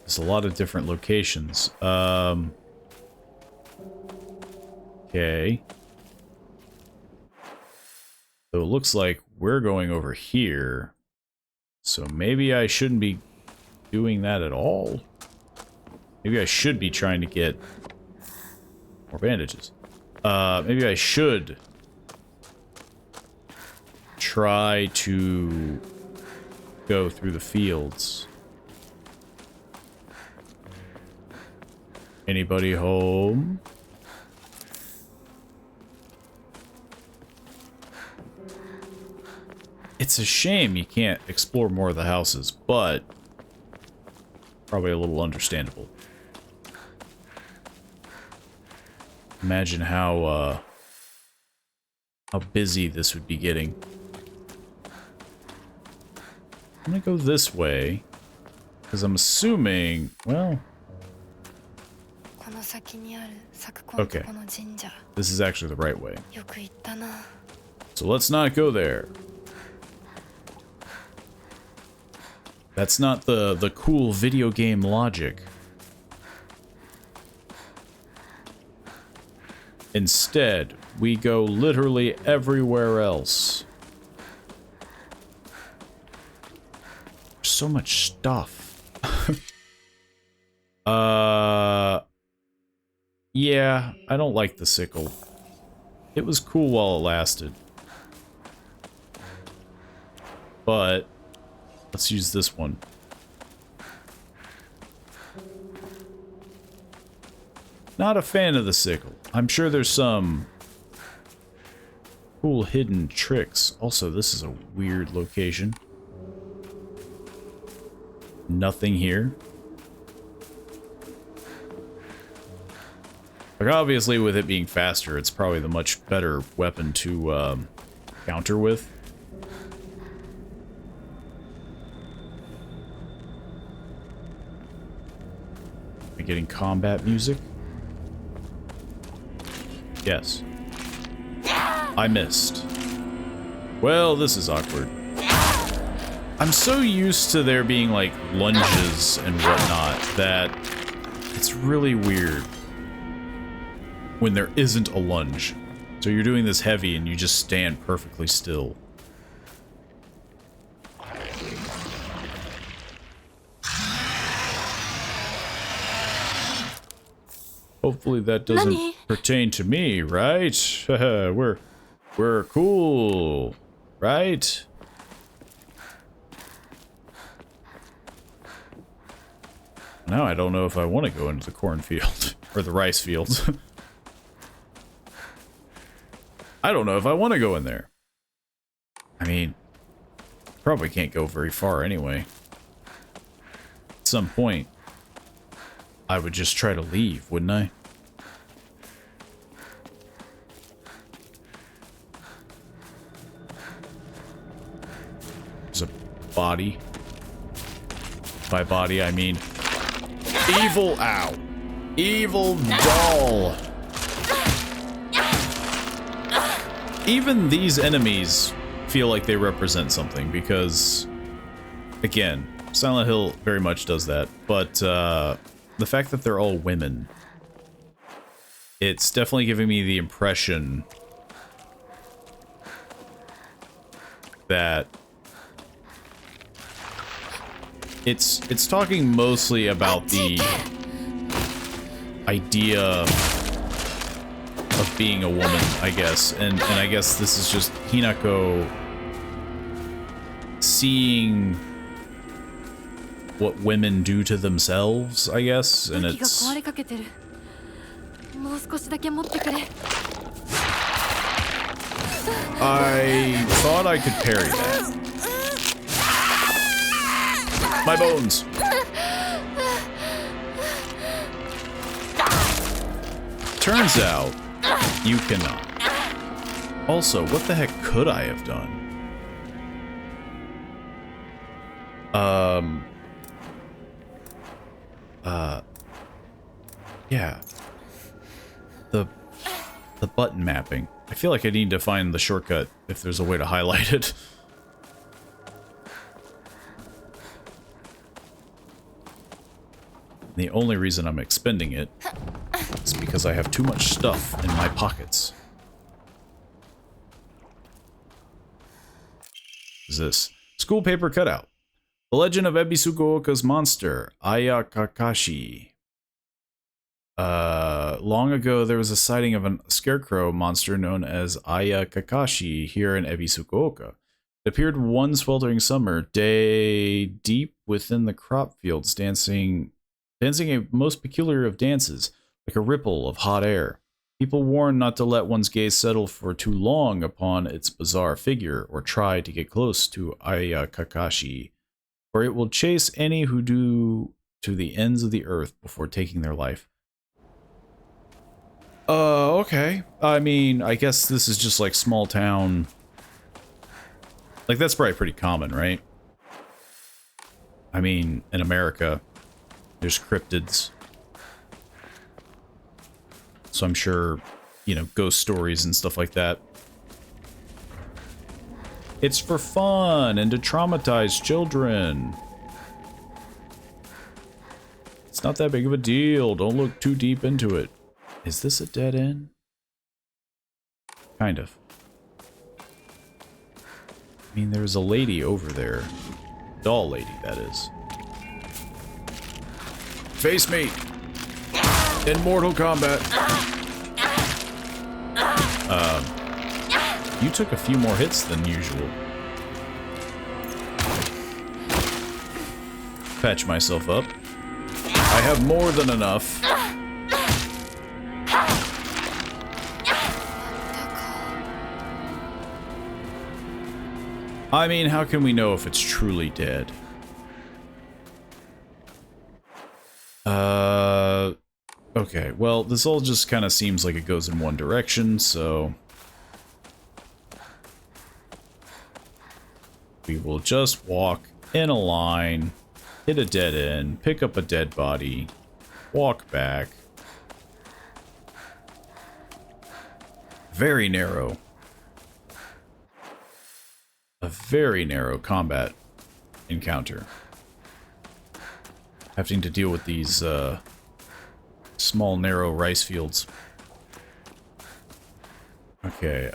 There's a lot of different locations. Okay. So it looks like we're going over here. So maybe I shouldn't be doing that at all. Maybe I should be trying to get more bandages. Maybe I should try to go through the fields. Anybody home? It's a shame you can't explore more of the houses, but probably a little understandable. Imagine how busy this would be getting. I'm gonna go this way. Because I'm assuming, well... Okay. This is actually the right way. So let's not go there. That's not the cool video game logic. Instead, we go literally everywhere else. There's so much stuff. Yeah, I don't like the sickle. It was cool while it lasted. But let's use this one. Not a fan of the sickle. I'm sure there's some cool hidden tricks. Also, this is a weird location. Nothing here. Like, obviously, with it being faster, it's probably the much better weapon to counter with. Am I getting combat music? Yes. I missed. Well, this is awkward. I'm so used to there being, like, lunges and whatnot that it's really weird when there isn't a lunge. So you're doing this heavy and you just stand perfectly still. Hopefully that doesn't pertain to me, right? we're cool, right? Now I don't know if I want to go into the cornfield or the rice fields. I don't know if I want to go in there. I mean, probably can't go very far anyway. At some point, I would just try to leave, wouldn't I? There's a body. By body, I mean evil, ow. Evil doll. Even these enemies feel like they represent something because, again, Silent Hill very much does that, but the fact that they're all women, it's definitely giving me the impression that it's talking mostly about the idea of being a woman, I guess, and I guess this is just Hinako seeing what women do to themselves, I guess, and it's... I thought I could parry that. My bones! Turns out, you cannot. Also, what the heck could I have done? Yeah. The button mapping. I feel like I need to find the shortcut if there's a way to highlight it. The only reason I'm expending it is because I have too much stuff in my pockets. What is this? School paper cutout. The Legend of Ebisugaoka's monster, Aya Kakashi. Long ago, there was a sighting of a scarecrow monster known as Aya Kakashi here in Ebisugaoka. It appeared one sweltering summer day deep within the crop fields, dancing a most peculiar of dances, like a ripple of hot air. People warned not to let one's gaze settle for too long upon its bizarre figure, or try to get close to Aya Kakashi, for it will chase any who do to the ends of the earth before taking their life. Okay. I mean, I guess this is just like small town. Like, that's probably pretty common, right? I mean, in America, there's cryptids. So I'm sure, you know, ghost stories and stuff like that. It's for fun and to traumatize children. It's not that big of a deal. Don't look too deep into it. Is this a dead end? Kind of. I mean, there's a lady over there. Doll lady, that is. Face me! In Mortal Kombat. You took a few more hits than usual. Patch myself up. I have more than enough. I mean, how can we know if it's truly dead? Okay, well, this all just kind of seems like it goes in one direction, so... we will just walk in a line, hit a dead end, pick up a dead body, walk back. Very narrow. A very narrow combat encounter. Having to deal with these small, narrow rice fields. Okay,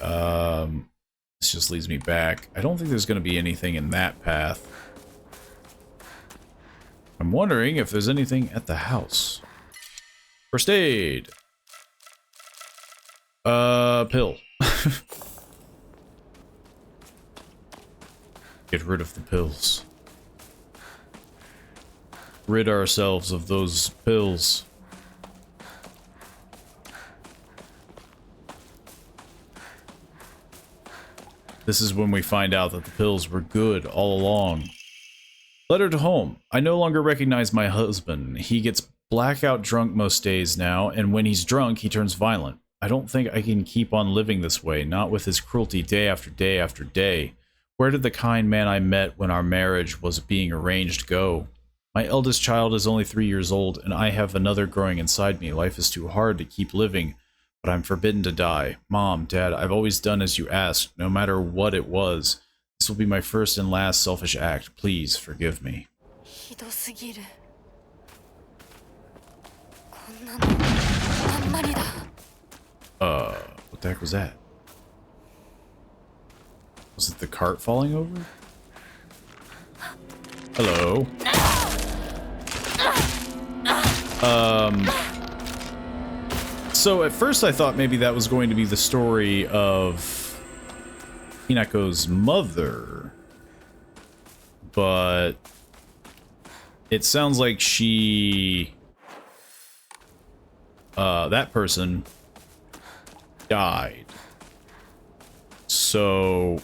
this just leads me back. I don't think there's going to be anything in that path. I'm wondering if there's anything at the house. First aid. Pill. Get rid of the pills. Rid ourselves of those pills. This is when we find out that the pills were good all along. Letter to home. I no longer recognize my husband. He gets blackout drunk most days now, and when he's drunk, he turns violent. I don't think I can keep on living this way, not with his cruelty day after day after day. Where did the kind man I met when our marriage was being arranged go? My eldest child is only 3 years old, and I have another growing inside me. Life is too hard to keep living, but I'm forbidden to die. Mom, Dad, I've always done as you asked, no matter what it was. This will be my first and last selfish act. Please forgive me. What the heck was that? Was it the cart falling over? Hello? So at first I thought maybe that was going to be the story of Hinako's mother, but it sounds like she, that person died. So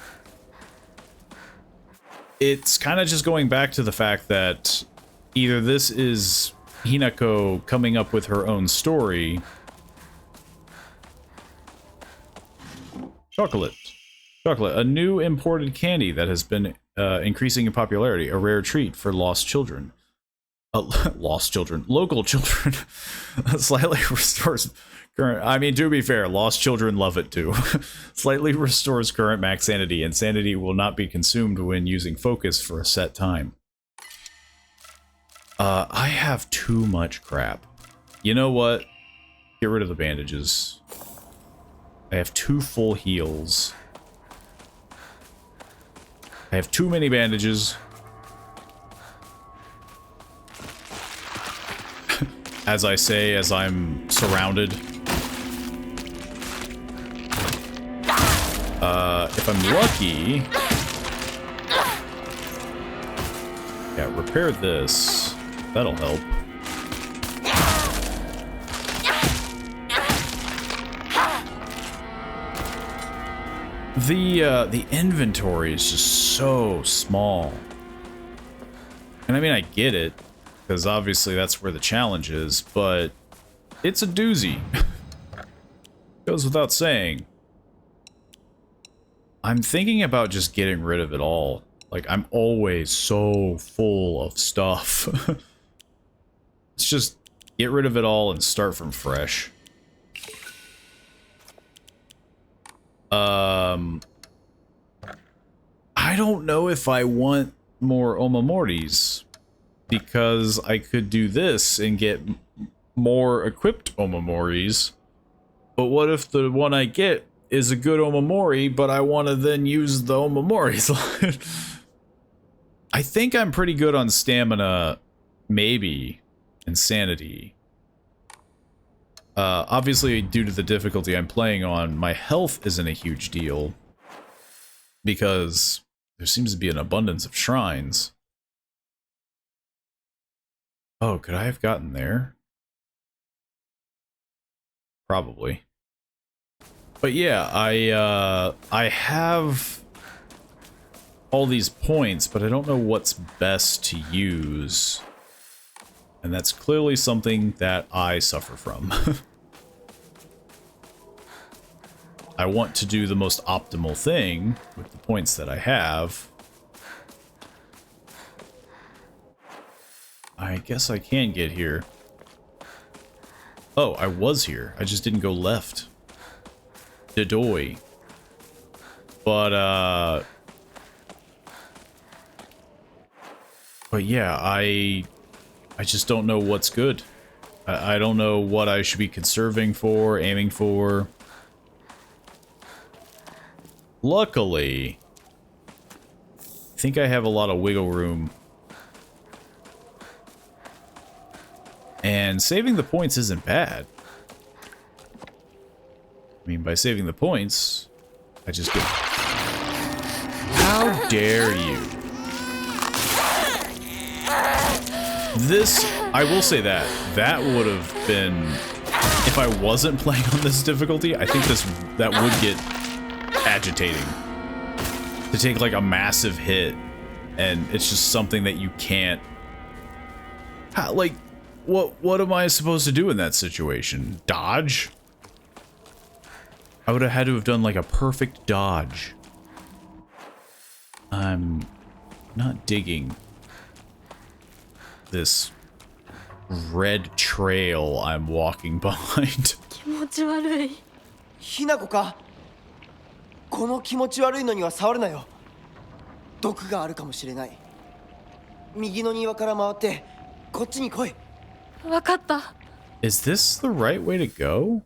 it's kind of just going back to the fact that either this is Hinako coming up with her own story. Chocolate. Chocolate, a new imported candy that has been increasing in popularity, a rare treat for lost children. Lost children. Local children. Slightly restores current... I mean, to be fair, lost children love it too. Slightly restores current max sanity, and sanity will not be consumed when using focus for a set time. I have too much crap. You know what? Get rid of the bandages. I have 2 full heals. I have too many bandages. As I say, as I'm surrounded. If I'm lucky... yeah, repair this. That'll help. The inventory is just so small. And I mean, I get it, because obviously that's where the challenge is, but it's a doozy. Goes without saying. I'm thinking about just getting rid of it all. Like, I'm always so full of stuff. Let's just get rid of it all and start from fresh. I don't know if I want more Omomoris, because I could do this and get more equipped Omomoris. But what if the one I get is a good Omamori, but I want to then use the Omamoris? I think I'm pretty good on stamina, maybe, and sanity. Obviously, due to the difficulty I'm playing on, my health isn't a huge deal, because there seems to be an abundance of shrines. Oh, could I have gotten there? Probably. But yeah, I have all these points, but I don't know what's best to use. And that's clearly something that I suffer from. I want to do the most optimal thing with the points that I have. I guess I can get here. Oh, I was here. I just didn't go left. Dedoy. But yeah, I just don't know what's good. I don't know what I should be conserving for, aiming for. Luckily, I think I have a lot of wiggle room. And saving the points isn't bad. I mean, by saving the points, I just get... How dare you? This, I will say that would have been... If I wasn't playing on this difficulty, I think that would get agitating. To take like a massive hit, and it's just something that you can't... How, like, what am I supposed to do in that situation? Dodge? I would have had to have done like a perfect dodge. I'm not digging this red trail I'm walking behind. 気持ち悪い。ひなこか。この気持ち悪いのには触るなよ。毒があるかもしれない。右の庭から回ってこっちに来い。わかった。Is this the right way to go?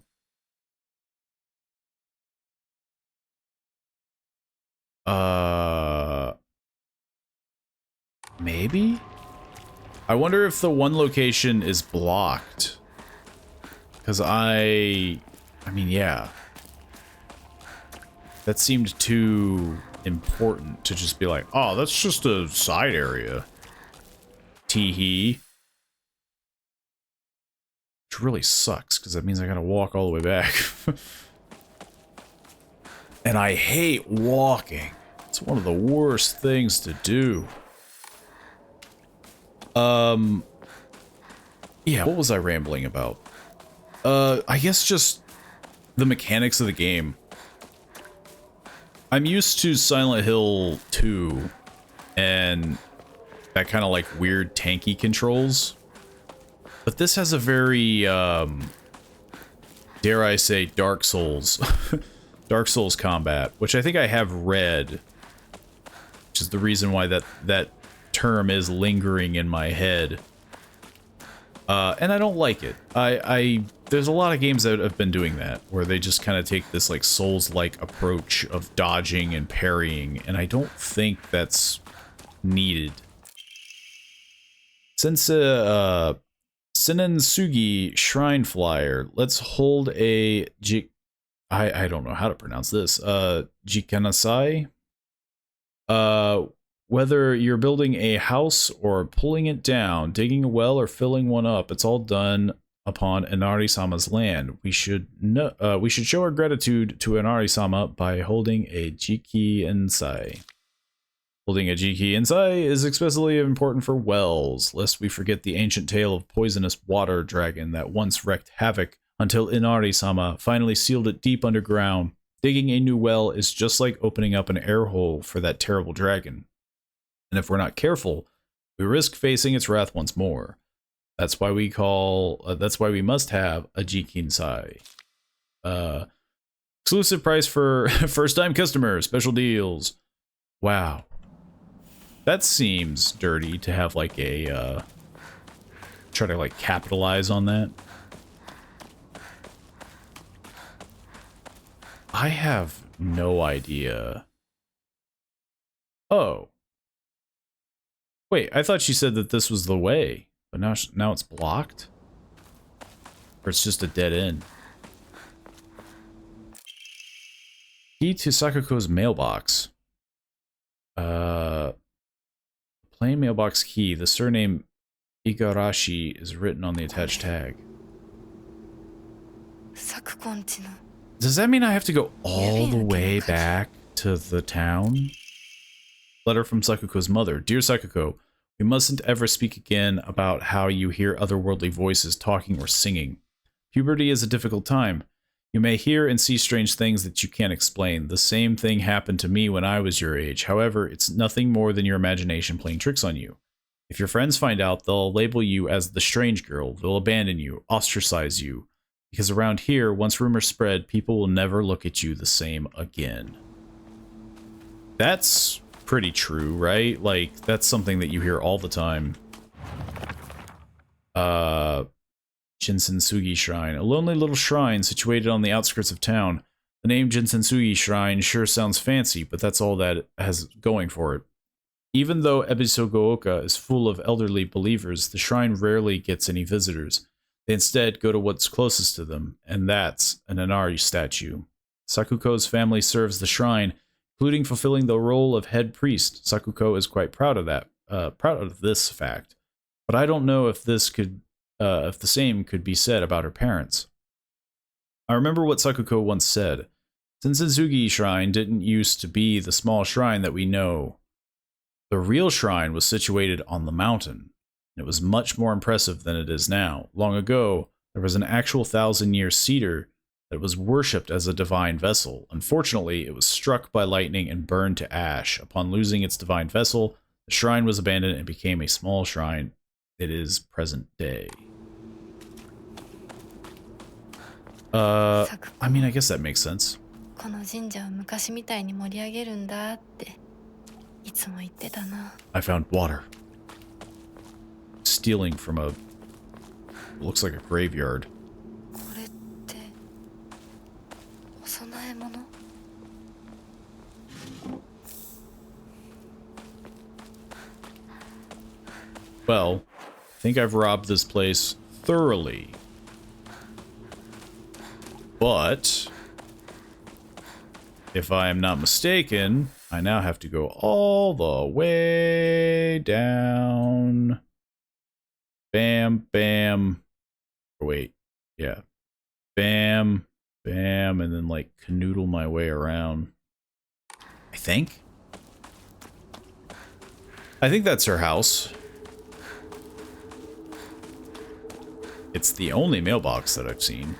Maybe? I wonder if the one location is blocked. Because I mean, yeah. That seemed too important to just be like, oh, that's just a side area. Tee-hee. Which really sucks, because that means I gotta walk all the way back. And I hate walking. It's one of the worst things to do. Yeah, what was I rambling about? I guess just the mechanics of the game. I'm used to Silent Hill 2 and that kind of like weird tanky controls. But this has a very, dare I say, Dark Souls. Dark Souls combat, which I think I have read. Which is the reason why that term is lingering in my head. And I don't like it. There's a lot of games that have been doing that, where they just kind of take this like Souls-like approach of dodging and parrying, and I don't think that's needed. Since Senensugi Shrine Flyer, let's hold a I don't know how to pronounce this. Jikanasai. Whether you're building a house or pulling it down, digging a well or filling one up, it's all done upon Inari-sama's land. We should show our gratitude to Inari-sama by holding a Jiki-ensai. Holding a Jiki-ensai is especially important for wells, lest we forget the ancient tale of poisonous water dragon that once wreaked havoc until Inari-sama finally sealed it deep underground. Digging a new well is just like opening up an air hole for that terrible dragon. and if we're not careful, we risk facing its wrath once more. That's why we must have a Jikinsai. Exclusive price for first-time customers, special deals. Wow. That seems dirty to have like a, try to like capitalize on that. I have no idea. Oh. Wait, I thought she said that this was the way, but now it's blocked? Or it's just a dead end? Key to Sakuko's mailbox. Plain mailbox key. The surname Igarashi is written on the attached tag. Does that mean I have to go all the way back to the town? Letter from Sakuko's mother. Dear Sakuko, we mustn't ever speak again about how you hear otherworldly voices talking or singing. Puberty is a difficult time. You may hear and see strange things that you can't explain. The same thing happened to me when I was your age. However, it's nothing more than your imagination playing tricks on you. If your friends find out, they'll label you as the strange girl. They'll abandon you, ostracize you. Because around here, once rumors spread, people will never look at you the same again. That's pretty true, right? Like, that's something that you hear all the time. Jinsensugi Shrine. A lonely little shrine situated on the outskirts of town. The name Jinsensugi Shrine sure sounds fancy, but that's all that it has going for it. Even though Ebisugaoka is full of elderly believers, the shrine rarely gets any visitors. They instead go to what's closest to them, and that's an Inari statue. Sakuko's family serves the shrine, including fulfilling the role of head priest. Sakuko is quite proud of this fact. But I don't know if if the same could be said about her parents. I remember what Sakuko once said. Jinsensugi Shrine didn't used to be the small shrine that we know. The real shrine was situated on the mountain. It was much more impressive than it is now. Long ago, there was an actual 1,000-year cedar that was worshipped as a divine vessel. Unfortunately, it was struck by lightning and burned to ash. Upon losing its divine vessel, the shrine was abandoned and became a small shrine. It is present day. I mean, I guess that makes sense. I found water. Stealing from a... looks like a graveyard. Well, I think I've robbed this place thoroughly. But if I am not mistaken, I now have to go all the way down. Bam, bam. Or wait, yeah. Bam, bam, and then like canoodle my way around. I think that's her house. It's the only mailbox that I've seen.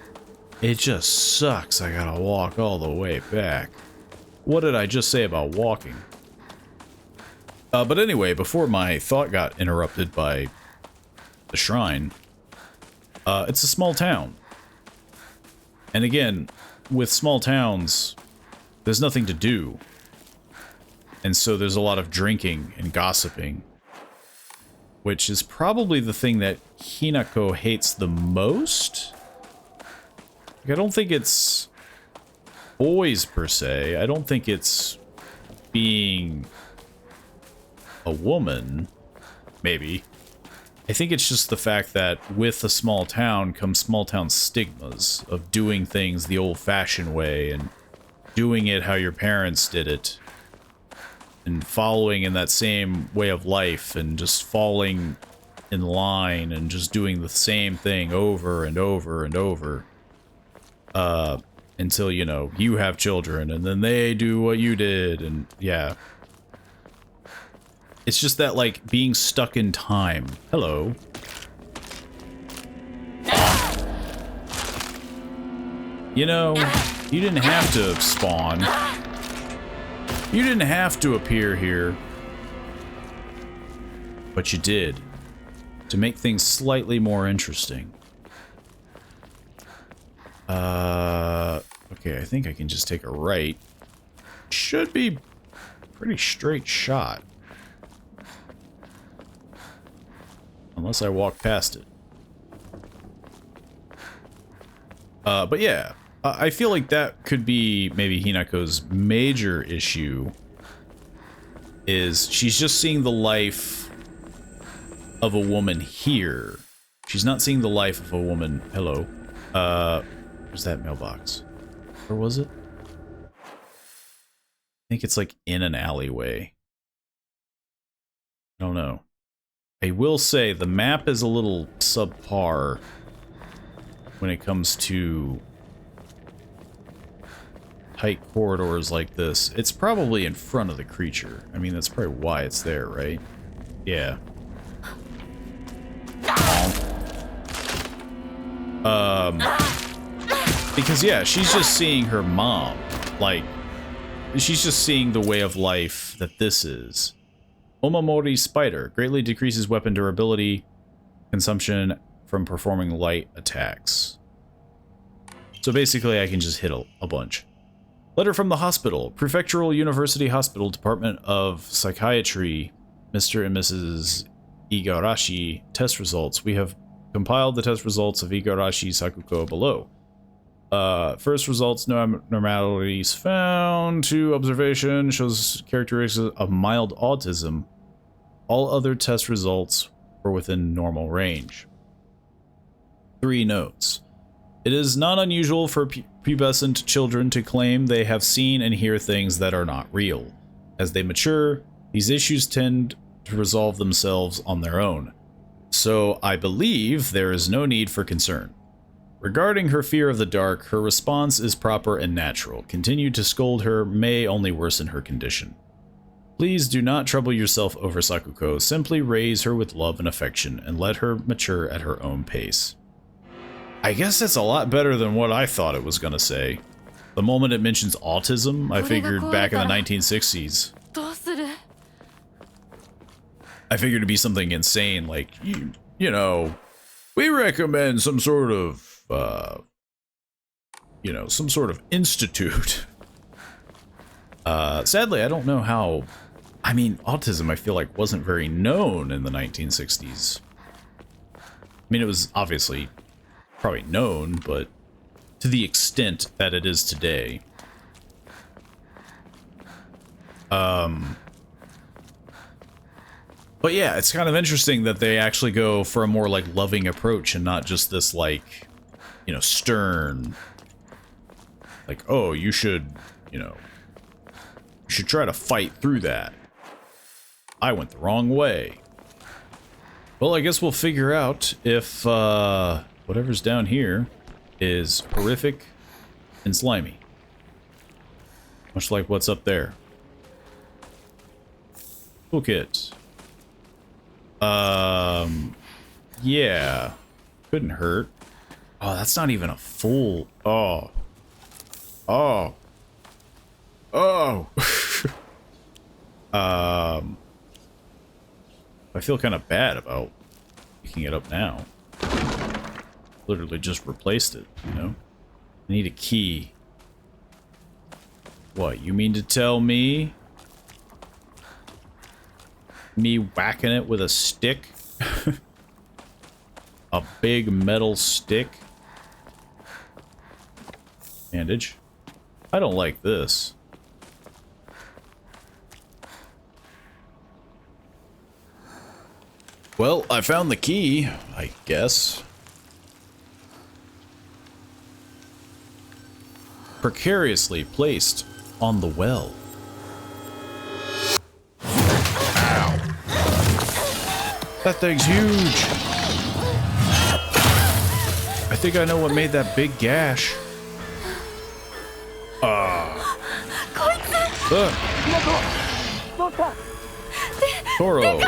It just sucks. I gotta walk all the way back. What did I just say about walking? But anyway, before my thought got interrupted by the shrine, it's a small town. And again, with small towns, there's nothing to do. And so there's a lot of drinking and gossiping, which is probably the thing that Hinako hates the most. Like, I don't think it's boys per se. I don't think it's being a woman. Maybe. I think it's just the fact that with a small town comes small town stigmas of doing things the old-fashioned way and doing it how your parents did it and following in that same way of life and just falling in line and just doing the same thing over and over and over. Until, you know, you have children and then they do what you did, and yeah. It's just that, like, being stuck in time. Hello. You know, you didn't have to spawn. You didn't have to appear here. but you did. To make things slightly more interesting. Okay, I think I can just take a right. Should be pretty straight shot. Unless I walk past it. But yeah, I feel like that could be maybe Hinako's major issue. Is she's just seeing the life of a woman here. She's not seeing the life of a woman. Hello. Where's that mailbox? Where was it? I think it's like in an alleyway. I don't know. I will say the map is a little subpar when it comes to tight corridors like this. It's probably in front of the creature. I mean, that's probably why it's there, right? Yeah. Because yeah, she's just seeing her mom. Like, she's just seeing the way of life that this is. Omamori Spider greatly decreases weapon durability consumption from performing light attacks. So basically I can just hit a bunch. Letter from the hospital. Prefectural University Hospital Department of Psychiatry. Mr. and Mrs. Igarashi. Test results. We have compiled the test results of Igarashi Sakuko below. First results, no abnormalities found. 2, observation shows characteristics of mild autism. All other test results were within normal range. 3 notes. It is not unusual for pubescent children to claim they have seen and hear things that are not real. As they mature, these issues tend to resolve themselves on their own. So I believe there is no need for concern. Regarding her fear of the dark, her response is proper and natural. Continue to scold her may only worsen her condition. Please do not trouble yourself over Sakuko. Simply raise her with love and affection and let her mature at her own pace. I guess that's a lot better than what I thought it was going to say. The moment it mentions autism, I figured back in the 1960s. I figured it'd be something insane like, you know, we recommend some sort of you know, some sort of institute. Sadly, I don't know how... I mean, autism, I feel like, wasn't very known in the 1960s. I mean, it was obviously probably known, but to the extent that it is today. But yeah, it's kind of interesting that they actually go for a more, like, loving approach and not just this, like... you know, stern, like, oh, you should, you know, you should try to fight through that. I went the wrong way. Well, I guess we'll figure out if, whatever's down here is horrific and slimy. Much like what's up there. Toolkit. Yeah. Couldn't hurt. Oh, that's not even a full... Oh. Oh. Oh. I feel kind of bad about picking it up now. Literally just replaced it, you know? I need a key. What, you mean to tell me? Me whacking it with a stick? A big metal stick? Bandage. I don't like this. Well, I found the key, I guess. Precariously placed on the well. Ow. That thing's huge. I think I know what made that big gash. Toro. Oh.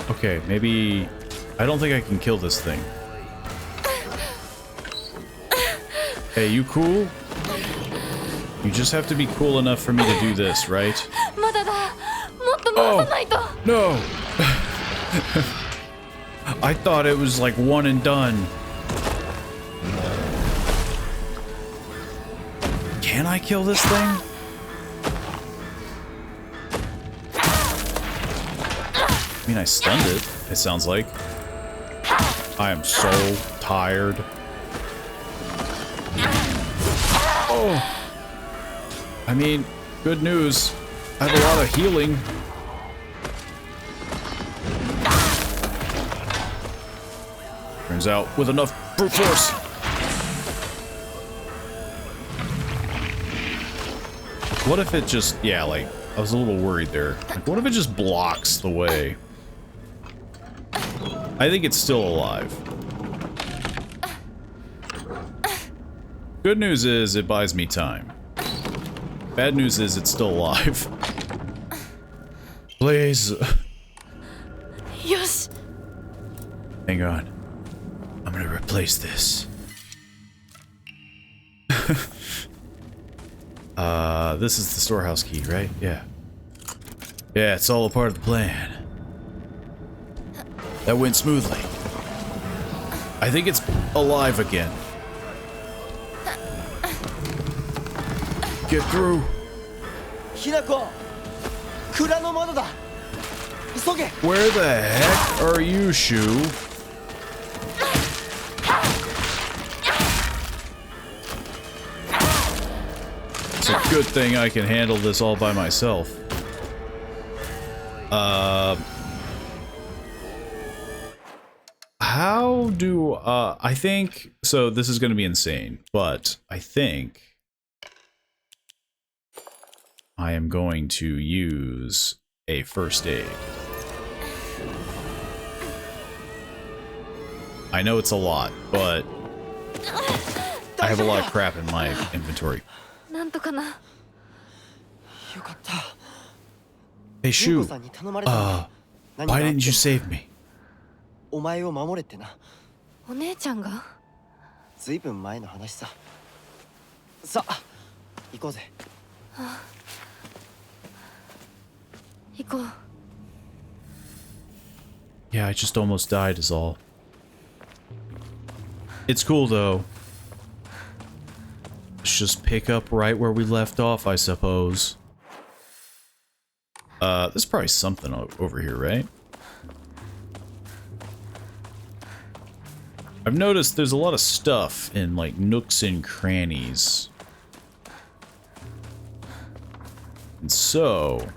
Okay, maybe... I don't think I can kill this thing. Hey, you cool? You just have to be cool enough for me to do this, right? まだだ。もっと回さないと。No! I thought it was like one and done. Can I kill this thing? I mean, I stunned it, it sounds like. I am so tired. Oh! I mean, good news. I have a lot of healing. Turns out, with enough brute force. What if it just, yeah, like, I was a little worried there. Like, what if it just blocks the way? I think it's still alive. Good news is, it buys me time. Bad news is, it's still alive. Please. Yosh. Hang on. I'm gonna replace this. This is the storehouse key, right? Yeah. Yeah, it's all a part of the plan. That went smoothly. I think it's alive again. Get through. Hinako! 蔵の窓だ! 急げ! Where the heck are you, Shu? It's a good thing I can handle this all by myself. How do, I think, so this is going to be insane, but I think I am going to use a first aid. I know it's a lot, but I have a lot of crap in my inventory. なんとかな。よかった. Hey, Shu, さんに頼まれたんだ。 why didn't you save me? お前を守れってな。お姉ちゃんが？ずいぶん前の話さ。さあ、行こうぜ。行こう。 Yeah, I just almost died is all. It's cool though. Let's just pick up right where we left off, I suppose. There's probably something over here, right? I've noticed there's a lot of stuff in like nooks and crannies. And so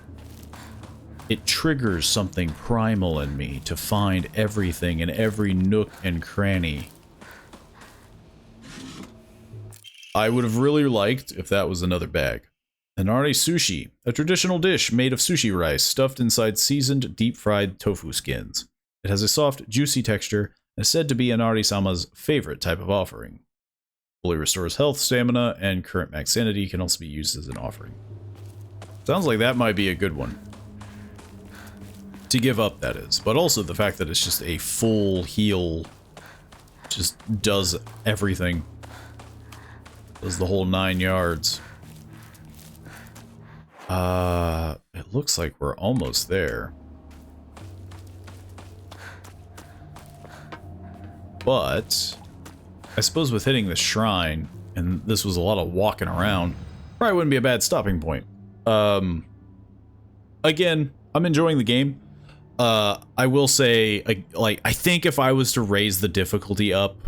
it triggers something primal in me to find everything in every nook and cranny. I would have really liked if that was another bag. Inari sushi, a traditional dish made of sushi rice stuffed inside seasoned, deep-fried tofu skins. It has a soft, juicy texture and is said to be Inari-sama's favorite type of offering. Fully restores health, stamina, and current max sanity can also be used as an offering. Sounds like that might be a good one. To give up, that is. But also the fact that it's just a full heal. Just does everything. Does the whole 9 yards. It looks like we're almost there. But I suppose with hitting the shrine, and this was a lot of walking around, probably wouldn't be a bad stopping point. Again, I'm enjoying the game. I will say, like, I think if I was to raise the difficulty up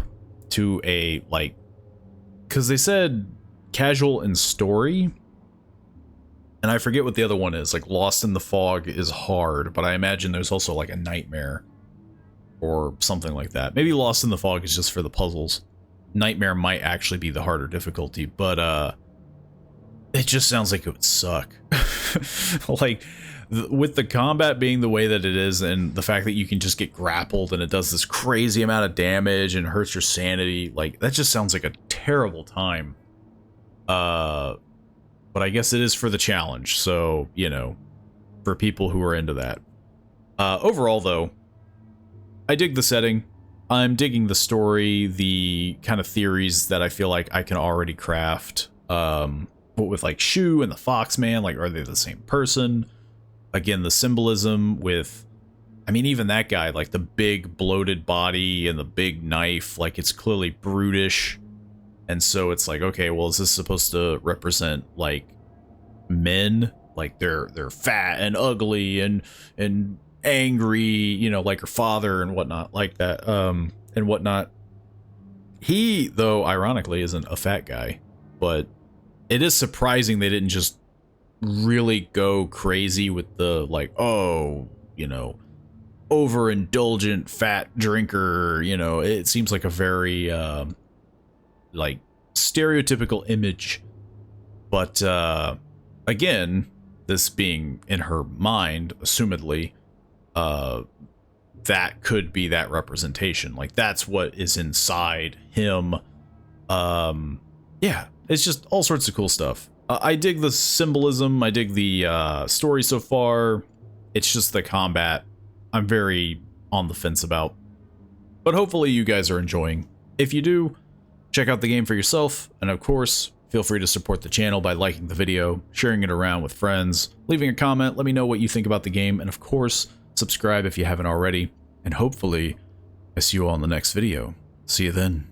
to a, like, because they said casual and story, and I forget what the other one is, like Lost in the Fog is hard, but I imagine there's also like a Nightmare or something like that. Maybe Lost in the Fog is just for the puzzles. Nightmare might actually be the harder difficulty, but it just sounds like it would suck. Like, with the combat being the way that it is, and the fact that you can just get grappled and it does this crazy amount of damage and hurts your sanity, like, that just sounds like a terrible time. But I guess it is for the challenge, so, you know, for people who are into that. Overall, though, I dig the setting. I'm digging the story, the kind of theories that I feel like I can already craft. But with like Shu and the Foxman, like, are they the same person? Again, the symbolism with, I mean, even that guy, like the big bloated body and the big knife, like it's clearly brutish. And so it's like, okay, well, is this supposed to represent like men? Like they're fat and ugly and angry, you know, like her father and whatnot, like that, and whatnot. He, though, ironically, isn't a fat guy, but it is surprising they didn't just really go crazy with the, like, oh, you know, overindulgent fat drinker, you know. It seems like a very, like, stereotypical image. But, again, this being in her mind, assumedly, that could be that representation. Like, that's what is inside him. Yeah, it's just all sorts of cool stuff. I dig the symbolism. I dig the story so far. It's just the combat I'm very on the fence about. But hopefully you guys are enjoying. If you do, check out the game for yourself. And of course, feel free to support the channel by liking the video, sharing it around with friends, leaving a comment, let me know what you think about the game, and of course, subscribe if you haven't already. And hopefully, I see you all in the next video. See you then.